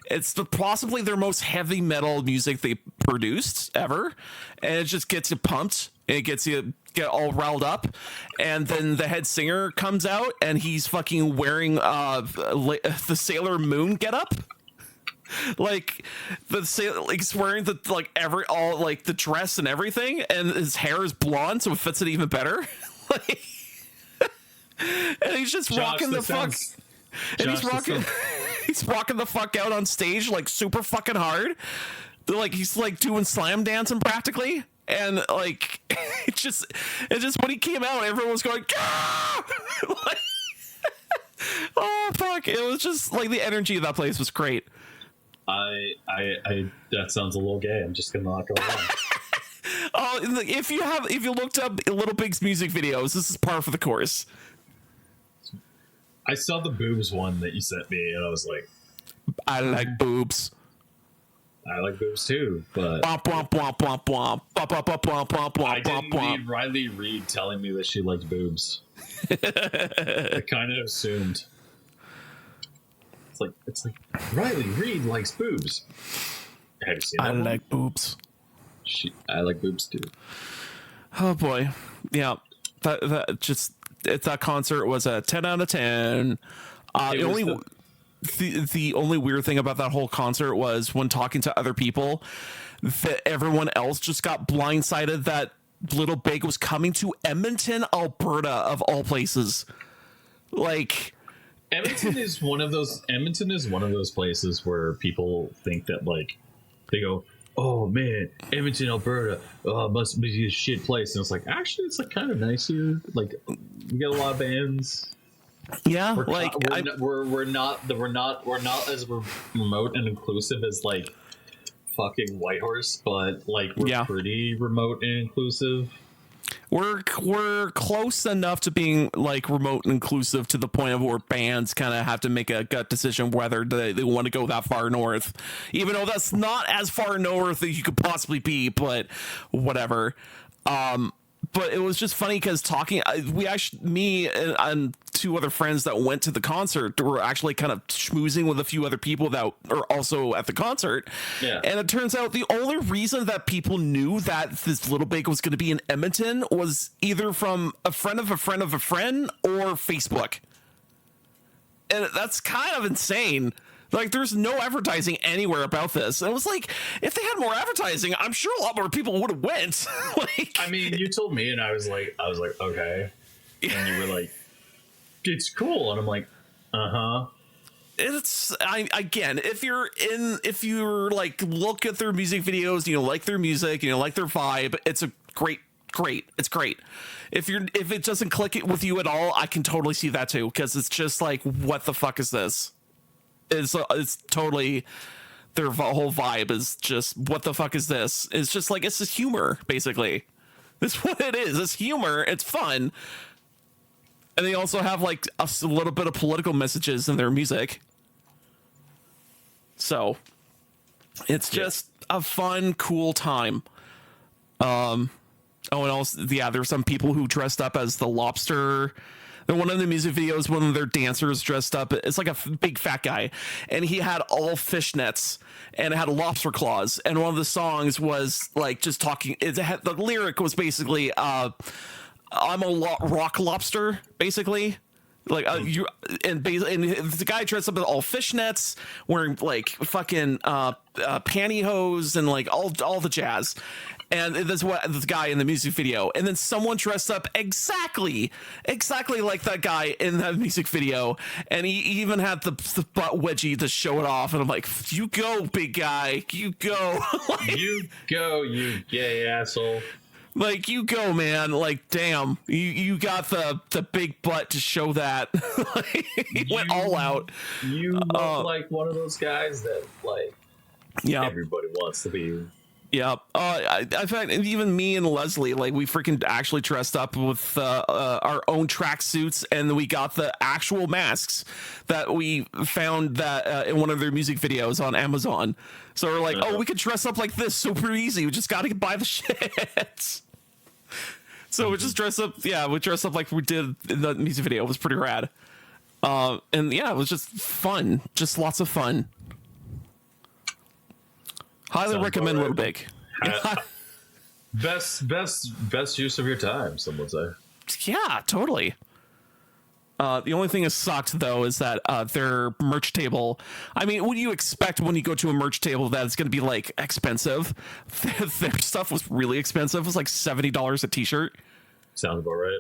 It's possibly their most heavy metal music they produced ever, and it just gets you pumped, and it gets you get all riled up. And then the head singer comes out, and he's fucking wearing the Sailor Moon getup. Like he's wearing the the dress and everything, and his hair is blonde, so it fits it even better. And he's just rocking the fuck. And he's rocking the fuck out on stage, like super fucking hard. He's like doing slam dancing practically, and like it just when he came out, everyone was going, ah! Oh fuck! It was just like the energy of that place was great. I that sounds a little gay. I'm just gonna not go on. Oh, if you looked up Little Big's music videos, this is par for the course. I saw the boobs one that you sent me, and I was like, I like boobs. I like boobs too, but Womp, womp, womp, womp, womp. Womp, womp, womp, womp, womp, I womp, didn't womp. need Riley Reid telling me that she liked boobs. I kind of assumed. It's like Riley Reid likes boobs. Have you seen that? I one? like boobs. I like boobs too. Oh boy, yeah. That concert was a 10 out of 10. The only weird thing about that whole concert was when talking to other people, that everyone else just got blindsided that Little Big was coming to Edmonton, Alberta, of all places. Like, Edmonton is one of those places where people think that, like, they go, oh man, Edmonton, Alberta, oh, must be a shit place. And it's like, actually, it's like kind of nice here. Like, we get a lot of bands. yeah, We're not as remote and inclusive as like fucking Whitehorse, but like we're pretty remote and inclusive. We're close enough to being like remote and inclusive to the point of where bands kind of have to make a gut decision whether they want to go that far north, even though that's not as far north as you could possibly be, but whatever. But it was just funny because me and two other friends that went to the concert were actually kind of schmoozing with a few other people that are also at the concert. Yeah. And it turns out the only reason that people knew that this Little Big was going to be in Edmonton was either from a friend of a friend of a friend or Facebook. And that's kind of insane. Like, there's no advertising anywhere about this. And it was like, if they had more advertising, I'm sure a lot more people would have went. Like, I mean, you told me, and I was like, okay. And you were like, it's cool, and I'm like, it's again, if you're like, look at their music videos, you know, like their music, you know, like their vibe, it's a great. It's great. If it doesn't click it with you at all, I can totally see that too, because it's just like, what the fuck is this? It's totally, their whole vibe is just, what the fuck is this? It's just like, it's just humor, basically. That's what it is. It's humor. It's fun. And they also have like a little bit of political messages in their music. So it's just a fun, cool time. Oh, and also, there's some people who dressed up as the lobster. One of the music videos, one of their dancers dressed up. It's like a big fat guy, and he had all fishnets and it had lobster claws. And one of the songs was like just talking. The lyric was basically, "I'm a rock lobster," basically. Like and the guy dressed up in all fishnets, wearing like fucking pantyhose and like all the jazz. And that's what this guy in the music video. And then someone dressed up exactly like that guy in that music video. And he even had the butt wedgie to show it off. And I'm like, you go, big guy. You go. Like, you go, you gay asshole. Like, you go, man. Like, damn. You got the big butt to show that. He went all out. You look like one of those guys that, like, everybody wants to be. Yeah. In fact, even me and Leslie, like, we freaking actually dressed up with our own tracksuits, and we got the actual masks that we found that in one of their music videos on Amazon. So we're like, we could dress up like this super easy. We just got to buy the shit. So we just dress up. Yeah, we dressed up like we did in the music video. It was pretty rad. And yeah, it was just fun. Just lots of fun. Highly recommend Little Big. Best use of your time, some would say. Yeah, totally. The only thing that sucked, though, is that their merch table. I mean, what do you expect when you go to a merch table that it's going to be like expensive? Their stuff was really expensive. It was like $70 a t-shirt. Sounds about right.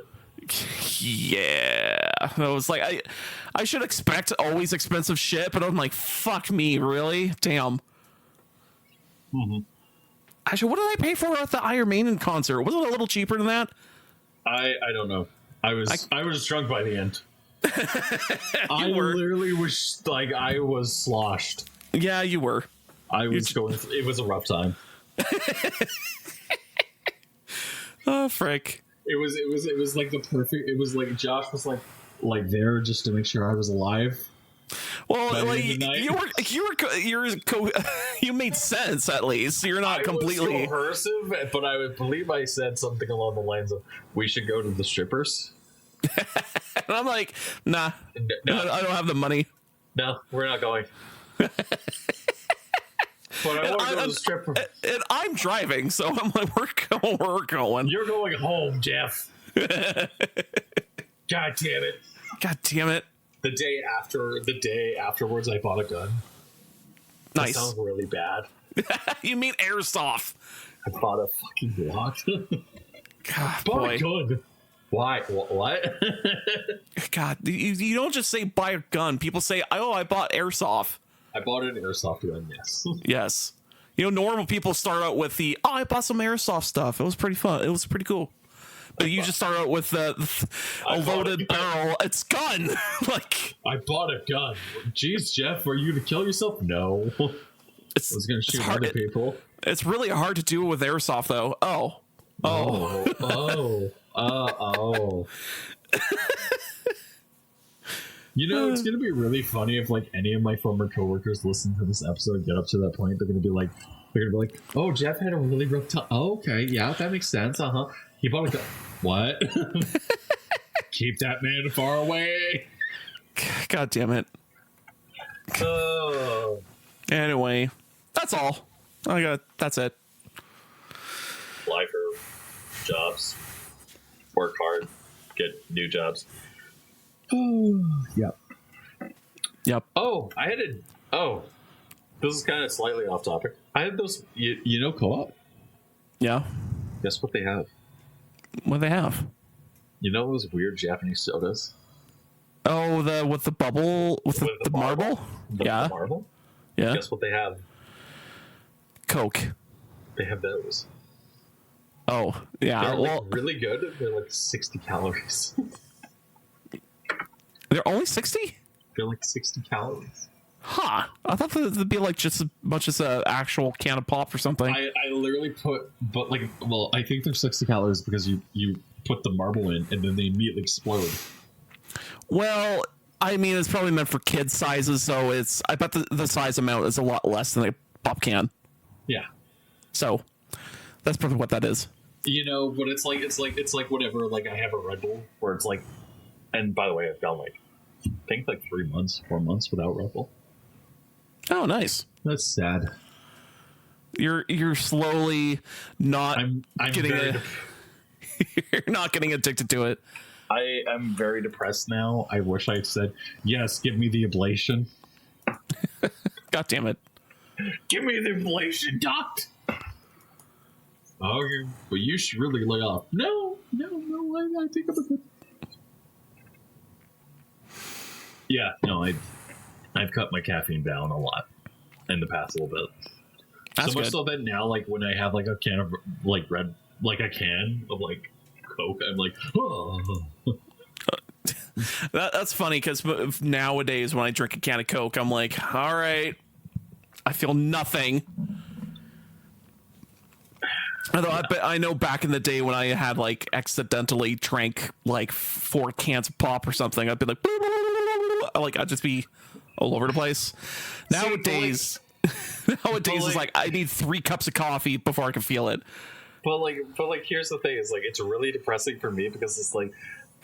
Yeah, I was like, I should expect always expensive shit, but I'm like, fuck me, really? Damn. Mm-hmm. Actually, what did I pay for at the Iron Maiden concert? Was it a little cheaper than that? I don't know. I was drunk by the end. Literally was like, I was sloshed. Yeah, you were. It was a rough time. Oh, frick. It was like the perfect. It was like Josh was like, like there just to make sure I was alive. Well, like you made sense at least. You're not completely was coercive, but I would believe I said something along the lines of, "We should go to the strippers." And I'm like, nah, no, I don't have the money. No, we're not going. But I want to go to the stripper. And I'm driving, so I'm like, we're going. You're going home, Jeff. God damn it. God damn it. The day afterwards, I bought a gun. Nice. That sounds really bad. You mean airsoft? I bought a fucking Glock. God, bought boy. a gun. Why? What? God, you don't just say buy a gun. People say, oh, I bought airsoft. I bought an airsoft gun, yes. Yes. You know, normal people start out with I bought some airsoft stuff. It was pretty fun. It was pretty cool. But you just start out with a loaded barrel. It's gun. Like, I bought a gun. Jeez, Jeff, are you going to kill yourself? No. I was going to shoot other people. It's really hard to do with airsoft, though. Oh. You know, it's going to be really funny if, like, any of my former coworkers listen to this episode and get up to that point. They're going to be like, oh, Jeff had a really rough time. Oh, okay. Yeah, that makes sense. Uh-huh. He bought a gun. What? Keep that man far away. God damn it. Oh. Anyway, that's all. That's it. Apply for jobs. Work hard. Get new jobs. Yep. Oh, this is kind of slightly off topic. I had those, you know, Co-op? Yeah. Guess what they have? What do they have? You know those weird Japanese sodas? Oh, with the bubble, with the marble? Yeah. The marble? Yeah. Guess what they have? Coke. They have those. Oh, yeah. They're like really good. They're like 60 calories. They're only 60? They're like 60 calories. Huh. I thought that'd be like just as much as an actual can of pop or something. I literally I think they're 60 calories because you put the marble in and then they immediately explode. Well, I mean, it's probably meant for kid sizes, so I bet the size amount is a lot less than a pop can. Yeah. So that's probably what that is. You know, but it's like whatever, like I have a Red Bull where it's like, and by the way, I've gone like, I think like 4 months without Red Bull. Oh, nice. That's sad. You're slowly not I'm getting you're not getting addicted to it. I am very depressed now. I wish I had said, yes, give me the ablation. God damn it. Give me the ablation, doc. Oh, but you should really lay off. No, I think I'm a good. Yeah, no, I've cut my caffeine down a lot in the past little bit. That's so much good. so that now, like when I have like a can of like a can of like Coke, I'm like, oh. That's funny because nowadays when I drink a can of Coke, I'm like, all right, I feel nothing. Although I know back in the day when I had like accidentally drank like 4 cans of pop or something, I'd be like, I'd just be all over the place. Nowadays, it's like I need 3 cups of coffee before I can feel it. But here's the thing: is like it's really depressing for me because it's like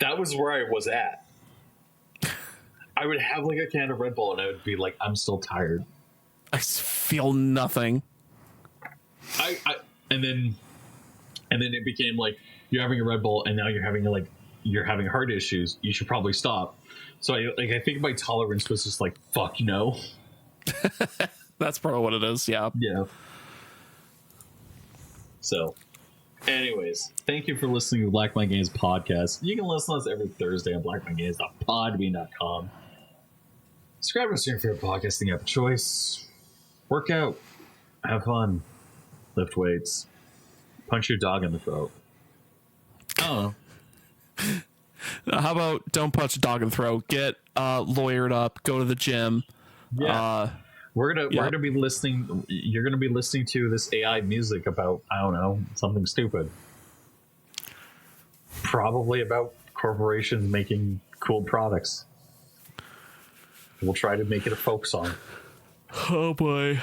that was where I was at. I would have like a can of Red Bull and I would be like, I'm still tired. I feel nothing. And then it became like you're having a Red Bull and now you're having heart issues. You should probably stop. So I think my tolerance was just like, fuck no. That's probably what it is. Yeah. Yeah. So, anyways, thank you for listening to Black Mind Games podcast. You can listen to us every Thursday on blackmindgames.podbean.com. Subscribe to us to your favorite podcasting app of choice. Work out. Have fun. Lift weights. Punch your dog in the throat. I don't know. How about don't punch a dog in the throat? Get lawyered up. Go to the gym. Yeah. We're gonna be listening. You're gonna be listening to this AI music about, I don't know, something stupid. Probably about corporations making cool products. We'll try to make it a folk song. Oh boy.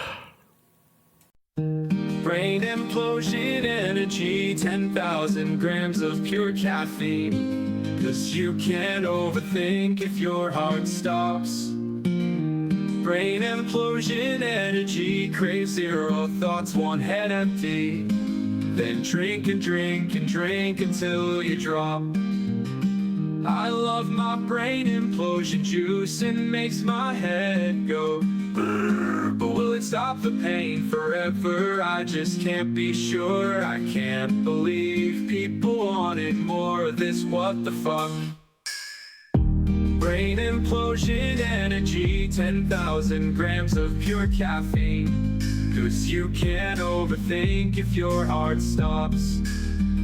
Brain implosion energy, 10,000 grams of pure caffeine. 'Cause you can't overthink if your heart stops. Brain implosion energy, crave zero thoughts, one head empty. Then drink and drink and drink until you drop. I love my brain implosion juice, it makes my head go brrr. But will it stop the pain forever? I just can't be sure. I can't believe people wanted more of this, what the fuck? Brain implosion energy, 10,000 grams of pure caffeine. 'Cause you can't overthink if your heart stops.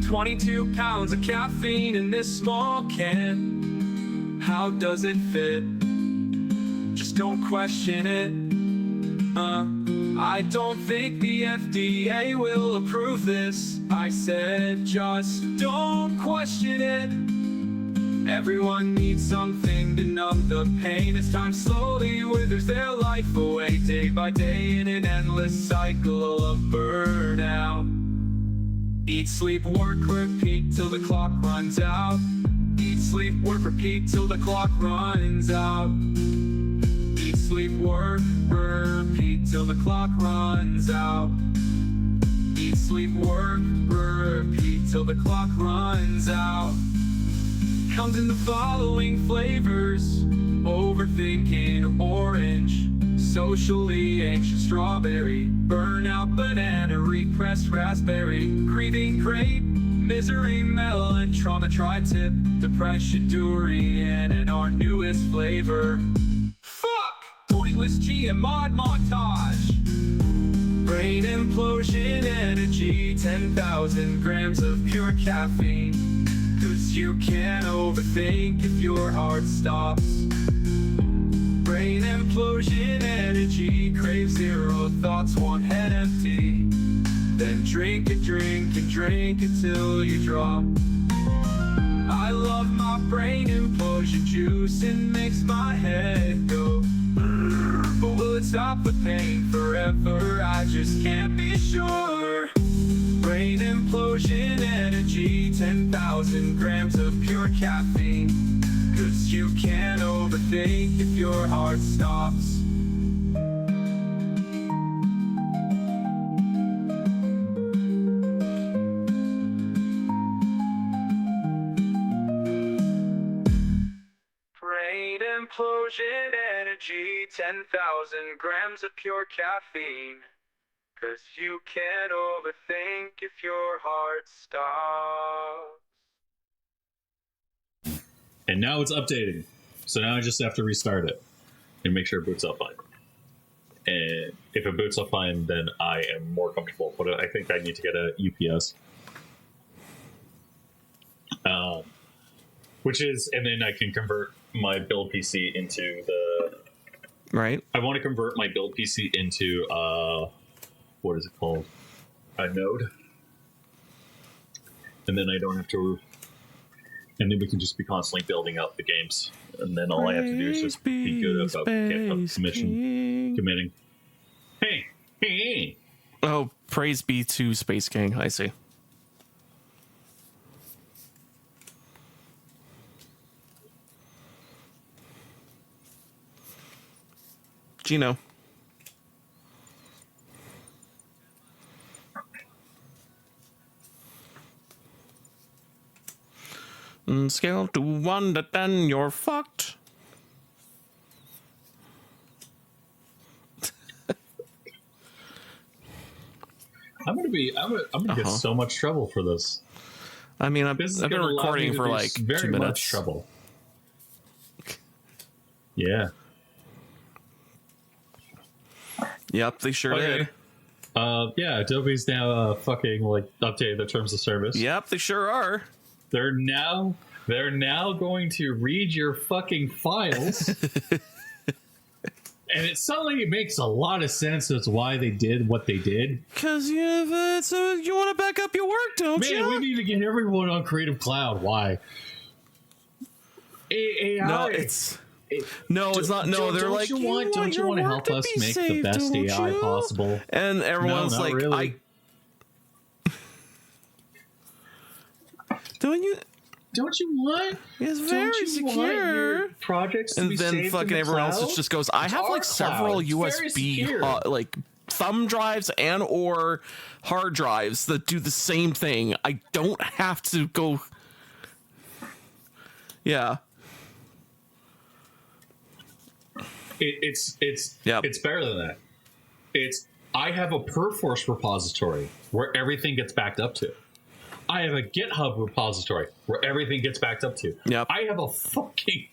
22 pounds of caffeine in this small can. How does it fit? Just don't question it. I don't think the FDA will approve this. I said just don't question it. Everyone needs something to numb the pain as time slowly withers their life away, day by day in an endless cycle of burnout. Eat, sleep, work, repeat till the clock runs out. Eat, sleep, work, repeat till the clock runs out. Eat, sleep, work, repeat till the clock runs out. Eat, sleep, work, repeat till the clock runs out. Comes in the following flavors: overthinking orange, socially anxious strawberry, burnout banana, repressed raspberry, grieving grape, misery melon, trauma tri-tip, depression durian, and our newest flavor, fuck, pointless GMod montage. Brain implosion energy, 10,000 grams of pure caffeine. 'Cause you can't overthink if your heart stops. Brain implosion energy, crave zero thoughts, one head empty. Then drink and drink and drink until you drop. I love my brain implosion juice, it makes my head go brrr. But will it stop the pain forever? I just can't be sure. Brain implosion energy, 10,000 grams of pure caffeine. 'Cause you can't overthink if your heart stops. Brain implosion energy, 10,000 grams of pure caffeine. 'Cause you can't overthink if your heart stops. And now it's updating. So now I just have to restart it and make sure it boots up fine. And if it boots up fine, then I am more comfortable. But I think I need to get a UPS. Which is, and then I can convert my build PC into the... Right. I want to convert my build PC into... what is it called? A node. And then I don't have to... And then we can just be constantly building up the games. And then all I have to do is just be good about committing. Hey! Oh, praise be to Space King. I see. Gino. Scale to 1 to 10, you're fucked. I'm gonna get so much trouble for this. I mean, I've been recording for like very 2 minutes. Much trouble. Yeah. Yep, they sure did. Yeah, Adobe's now fucking like updated their terms of service. Yep, they sure are. They're now going to read your fucking files. And it suddenly makes a lot of sense as why they did what they did. Because you want to back up your work, don't you? Man, we need to get everyone on Creative Cloud. Why? AI. No, it's not. No, they're like, don't you want to help us make the best AI possible? And everyone's like, really. Don't you want? It's very secure. Projects to and be then saved fucking in the everyone cloud? else just goes, I have like several It's very USB secure. like thumb drives and or hard drives that do the same thing. I don't have to go. Yeah. It's Yep. it's better than that. I have a Perforce repository where everything gets backed up to. I have a GitHub repository where everything gets backed up to. Yep. I have a fucking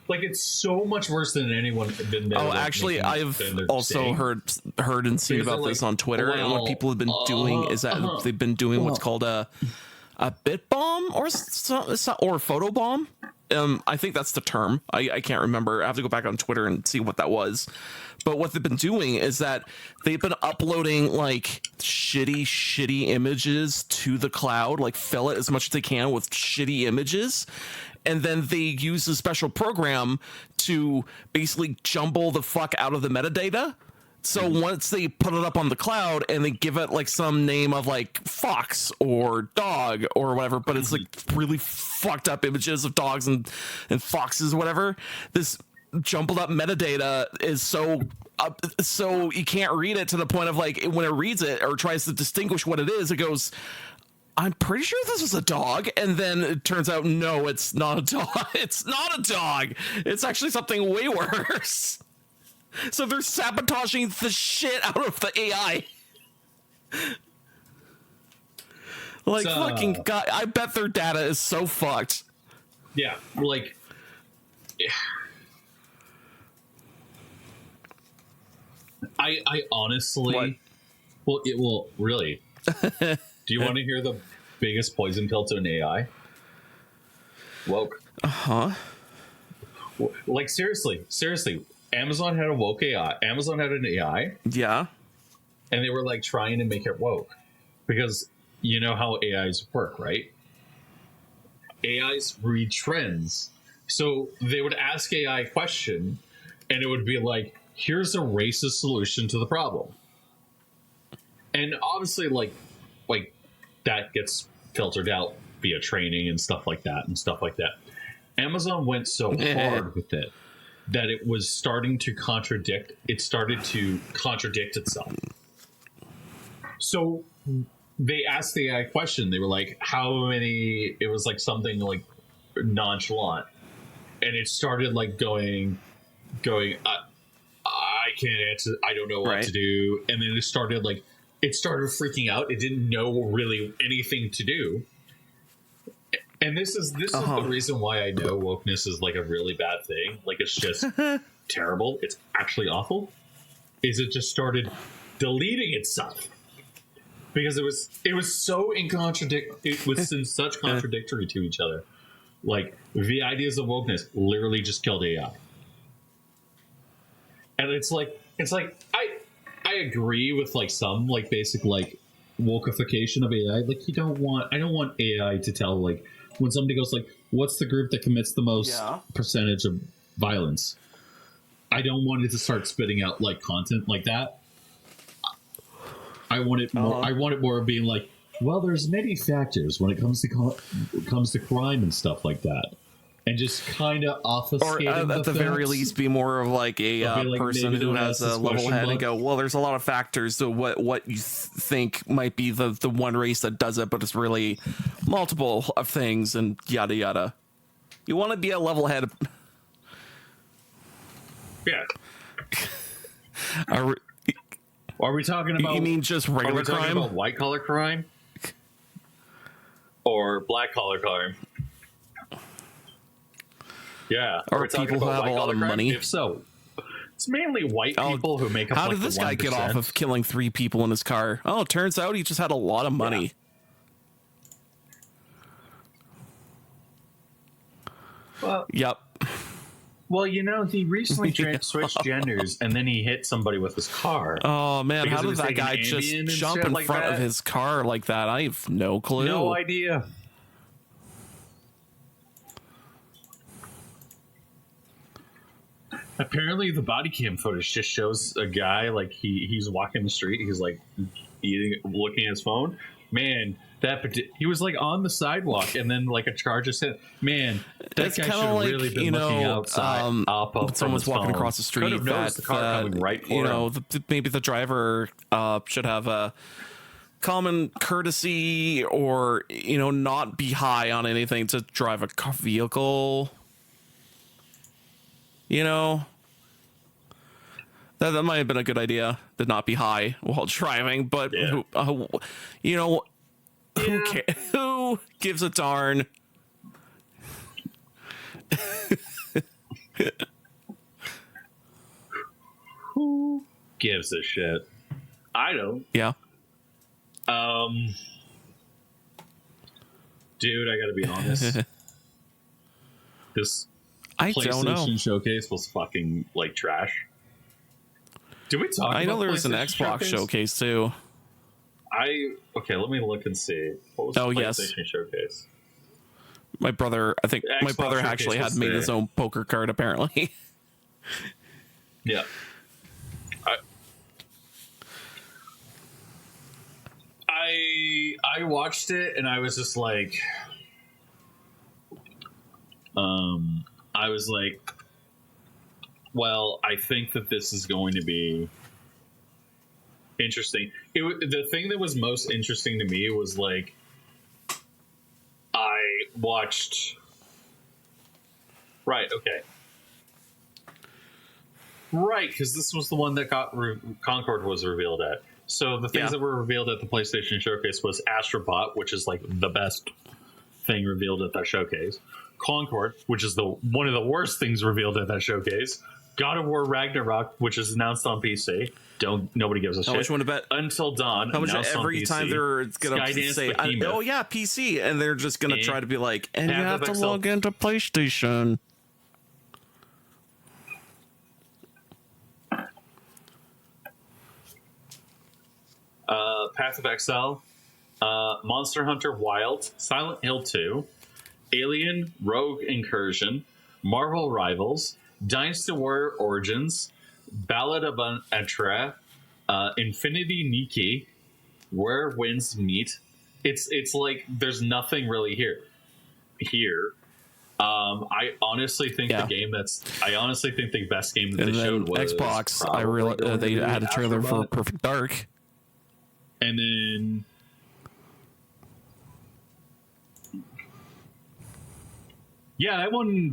it's so much worse than anyone been there. Oh, actually, I've also heard and seen Because about they're this like, on Twitter, and what people have been doing is that they've been doing what's called a bit bomb or photo bomb. I think that's the term. I can't remember. I have to go back on Twitter and see what that was. But what they've been doing is that they've been uploading like shitty images to the cloud, like fill it as much as they can with shitty images. And then they use a special program to basically jumble the fuck out of the metadata. So once they put it up on the cloud and they give it like some name of like fox or dog or whatever, but it's like really fucked up images of dogs and foxes, whatever. This jumbled up metadata is so you can't read it to the point of like when it reads it or tries to distinguish what it is, it goes, I'm pretty sure this is a dog. And then it turns out, no, it's not a dog. It's not a dog. It's actually something way worse. So they're sabotaging the shit out of the AI. Like, fucking God, I bet their data is so fucked. Yeah, like... I honestly... What? Well, really... Do you want to hear the biggest poison pill to an AI? Woke. Uh-huh. Like, seriously. Amazon had a woke AI. Amazon had an AI. Yeah. And they were, like, trying to make it woke. Because you know how AIs work, right? AIs read trends. So they would ask AI a question, and it would be like, here's a racist solution to the problem. And obviously, like that gets filtered out via training and stuff like that. Amazon went so hard with it that it was starting to contradict. It started to contradict itself. So they asked the AI question. They were like, how many? It was like something like nonchalant. And it started like going, I can't answer. I don't know what to do. And then it started freaking out. It didn't know really anything to do. And this is the reason why I know wokeness is like a really bad thing. Like, it's just terrible. It's actually awful. Is it just started deleting itself because it was so it was in such contradictory to each other. Like, the ideas of wokeness literally just killed AI. And it's like I agree with like some like basic like wokeification of AI. Like, I don't want AI to tell like when somebody goes like, what's the group that commits the most percentage of violence? I don't want it to start spitting out like content like that. I want it more. I want it more of being like, well, there's many factors when it comes to crime and stuff like that, and just kind of obfuscating. Or at the very least, be more of like a like person who has a level head and go, well, there's a lot of factors to what you think might be the one race that does it, but it's really multiple of things and yada yada. You want to be a level head. Yeah. Are we talking about? You mean just regular crime? Talking about white collar crime or black collar crime? Yeah, or people who have a lot of money. If so, it's mainly white people who make up. How like did this guy 1%. get off of killing 3 people in his car? Oh, it turns out he just had a lot of money. Yeah. Well, yep. Well, you know, he recently switched genders, and then he hit somebody with his car. Oh, man, how did that guy just jump in front of his car like that? I have no clue. No idea. Apparently, the body cam footage just shows a guy like he's walking the street. He's like eating, looking at his phone. Man, he was like on the sidewalk, and then like a car just hit. Man, that It's guy should kind of have like, really been looking outside. when someone's walking across the street, Could have noticed the car coming right for him. maybe the driver should have a common courtesy, or not be high on anything to drive a vehicle. That might have been a good idea, to not be high while driving, but Yeah. who gives a darn? Who gives a shit? I don't. Yeah. Dude, I gotta be honest. This I don't know. PlayStation Showcase was fucking like trash. Did we talk? I know about there was an PlayStation Xbox showcase too. Okay, let me look and see. What was Oh, the yes. PlayStation Showcase? My brother Xbox actually showcase had made was his own poker card, apparently. Yeah. I watched it and I was just like, I was like, well, I think that this is going to be interesting. The thing that was most interesting to me was like, I watched. Right. Okay. Right, because this was the one that got Concord was revealed at. So the things that were revealed at the PlayStation Showcase was Astrobot, which is like the best thing revealed at that showcase. Concord, which is one of the worst things revealed at that showcase. God of War Ragnarok, which is announced on PC. Nobody gives a shit. How much you want to bet? Until Dawn. How much announced every on PC. time they're gonna Skydance say, Behemoth. "Oh yeah, PC," and they're just gonna try to be like, "And you have to Path of log into PlayStation." Path of Exile, Monster Hunter Wild, Silent Hill 2, Alien Rogue Incursion, Marvel Rivals, Dynasty Warrior Origins, Ballad of Etra, Infinity Nikki, Where Winds Meet. It's like there's nothing really here. I honestly think the best game that And they then showed was Xbox. I probably realized going to they be had a trailer for Astrobot. Perfect Dark. And then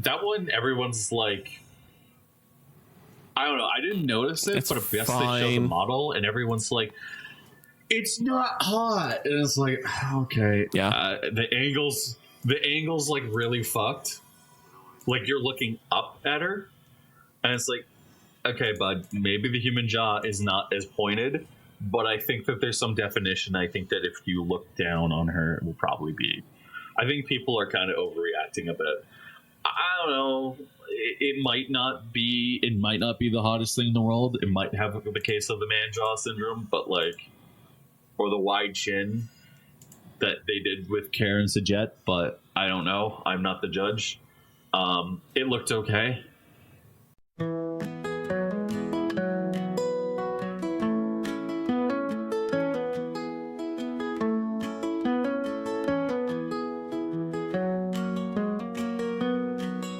that one everyone's like, I don't know, I didn't notice it, It's but I guess they showed the fine. model and everyone's like, it's not hot, and it's like, okay, Yeah. the angles like really fucked, like you're looking up at her and it's like, okay, bud, maybe the human jaw is not as pointed, but I think that there's some definition. I think that if you look down on her, it will probably be. I think people are kind of overreacting a bit. I don't know. It might not be. It might not be the hottest thing in the world. It might have the case of the man jaw syndrome, but like, or the wide chin that they did with Karen Sajet. But I don't know. I'm not the judge. It looked okay.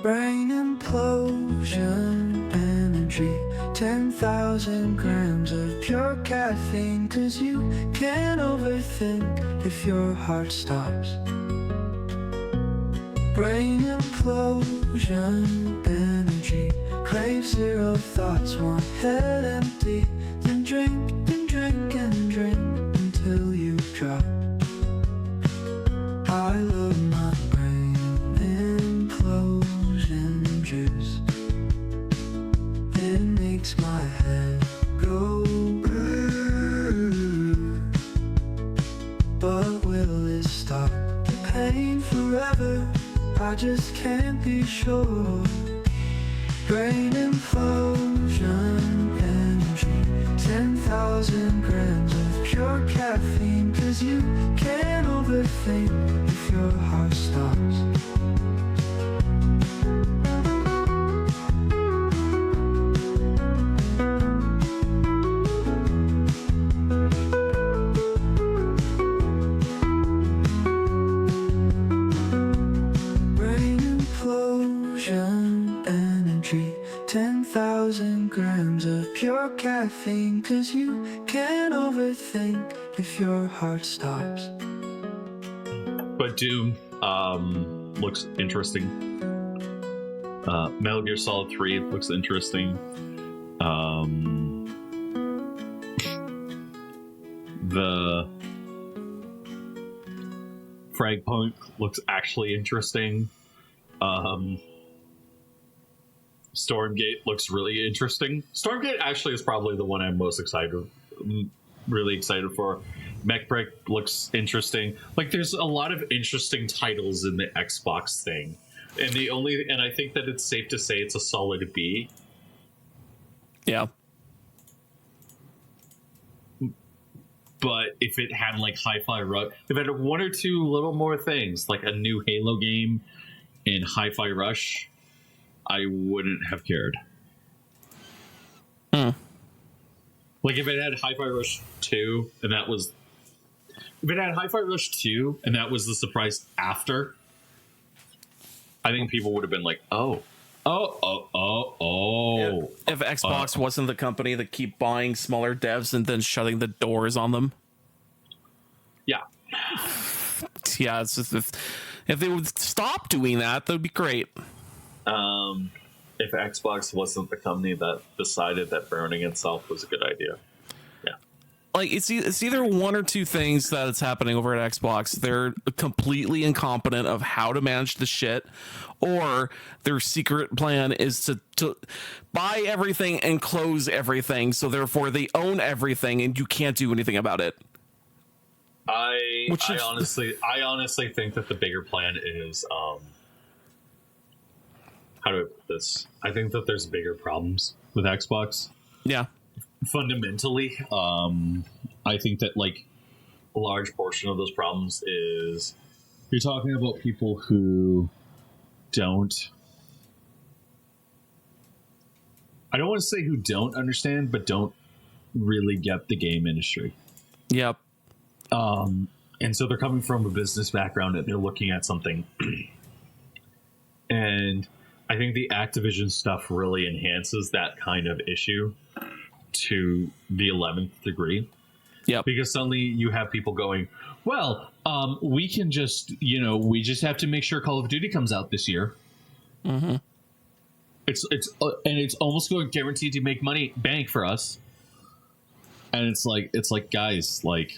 Brain implosion energy, 10,000 grams of pure caffeine. 'Cause you can't overthink if your heart stops. Brain implosion energy, crave zero thoughts, want head empty. Then drink and drink and drink until you drop. I love my brain implosion juice. It makes my head go brrrr. But will it stop the pain forever? I just can't be sure. Brain implosion energy, 10,000 grams of pure caffeine. 'Cause you can't overthink if your heart stops. 'cause you can't overthink if your heart stops. But Doom looks interesting. Metal Gear Solid 3 looks interesting. The Fragpunk looks actually interesting. Stormgate looks really interesting. Stormgate actually is probably the one I'm most really excited for. Mechbrick looks interesting. Like, there's a lot of interesting titles in the Xbox thing, and I think that it's safe to say it's a solid B. Yeah. But if it had like Hi-Fi Rush, if it had one or two little more things, like a new Halo game and Hi-Fi Rush, I wouldn't have cared. Like if it had Hi-Fi Rush 2 and that was... If it had Hi-Fi Rush 2 and that was the surprise after, I think people would have been like, oh. If Xbox wasn't the company that keep buying smaller devs and then shutting the doors on them. Yeah. Yeah, it's just, if they would stop doing that, that would be great. If Xbox wasn't the company that decided that burning itself was a good idea. Yeah. Like, it's either one or two things that is happening over at Xbox. They're completely incompetent of how to manage the shit, or their secret plan is to buy everything and close everything, so therefore they own everything and you can't do anything about it. I honestly think that the bigger plan is how do I put this? I think that there's bigger problems with Xbox. Yeah. Fundamentally, I think that like a large portion of those problems is you're talking about people who don't, I don't want to say who don't understand, but don't really get the game industry. Yep. And so they're coming from a business background and they're looking at something. And I think the Activision stuff really enhances that kind of issue to the 11th degree. Yeah. Because suddenly you have people going, well, we can just, we just have to make sure Call of Duty comes out this year. Mm-hmm. It's almost going guaranteed to make bank for us. And it's like, guys, like,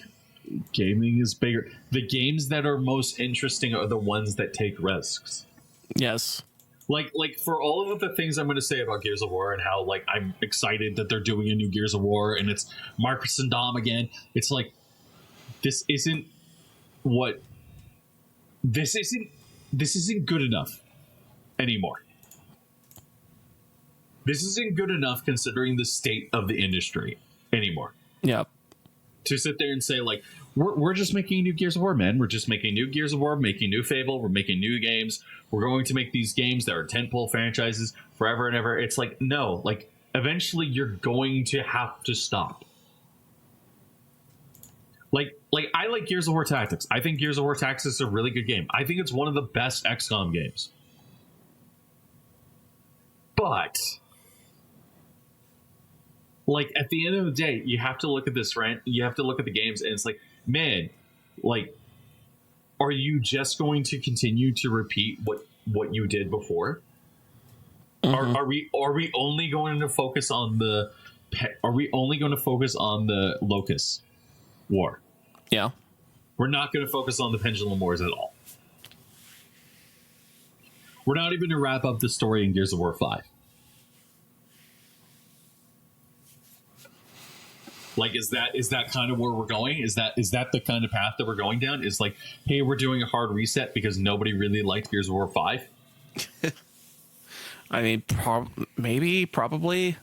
gaming is bigger. The games that are most interesting are the ones that take risks. Yes. Like for all of the things I'm going to say about Gears of War and how like I'm excited that they're doing a new Gears of War and it's Marcus and Dom again. It's like this isn't good enough anymore. This isn't good enough considering the state of the industry anymore. Yeah. To sit there and say like we're just making new Gears of War, man. We're just making new Gears of War, making new Fable. We're making new games. We're going to make these games that are tentpole franchises forever and ever. It's like, no, like eventually you're going to have to stop. Like I like Gears of War Tactics. I think Gears of War Tactics is a really good game. I think it's one of the best XCOM games. But like at the end of the day, you have to look at this, right? You have to look at the games and it's like, man, like, are you just going to continue to repeat what you did before? Mm-hmm. Are we only going to focus on the Locust War? Yeah. We're not going to focus on the Pendulum Wars at all. We're not even going to wrap up the story in Gears of War 5. Like, is that kind of where we're going? Is that the kind of path that we're going down? Is like, hey, we're doing a hard reset because nobody really liked Gears of War 5? I mean, probably.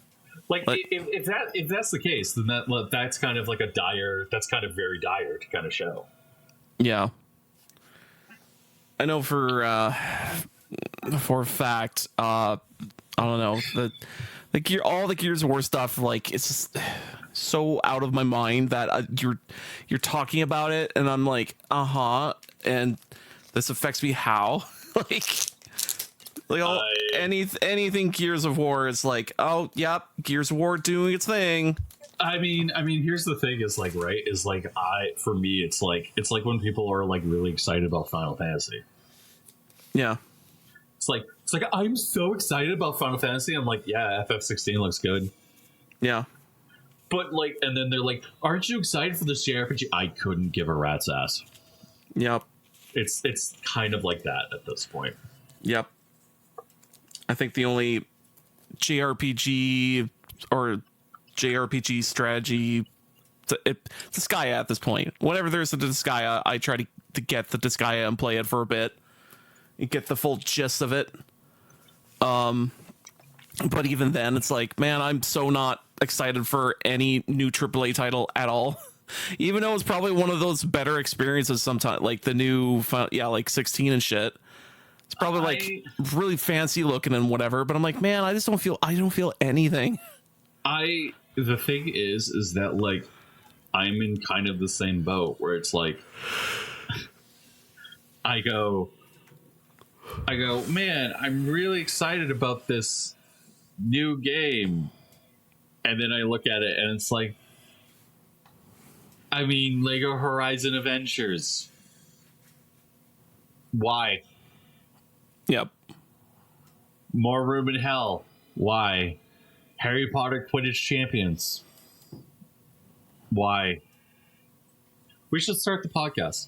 Like, if that's the case, then that's kind of like that's kind of very dire to kind of show. Yeah. I know for a fact, I don't know, all the Gears of War stuff, like, it's just so out of my mind that you're talking about it and I'm like, and this affects me how? anything Gears of War is like, oh yep, Gears of War doing its thing. I mean, here's the thing: is like, right? Is like, for me, it's like when people are like really excited about Final Fantasy. Yeah. It's like I'm so excited about Final Fantasy. I'm like, yeah, FF16 looks good. Yeah. But like, and then they're like, aren't you excited for this JRPG? I couldn't give a rat's ass. Yep. It's kind of like that at this point. Yep. I think the only JRPG or JRPG strategy, it's Disgaea at this point. Whenever there's a Disgaea, I try to get the Disgaea and play it for a bit and get the full gist of it. But even then, it's like, man, I'm so not excited for any new AAA title at all. Even though it's probably one of those better experiences sometimes, like the new, like 16 and shit. It's probably like really fancy looking and whatever, but I'm like, man, I don't feel anything. The thing is that like I'm in kind of the same boat where it's like I go, man, I'm really excited about this new game. And then I look at it and it's like, I mean, Lego Horizon Adventures. Why? Yep. More Room in Hell. Why? Harry Potter Quidditch Champions. Why? We should start the podcast.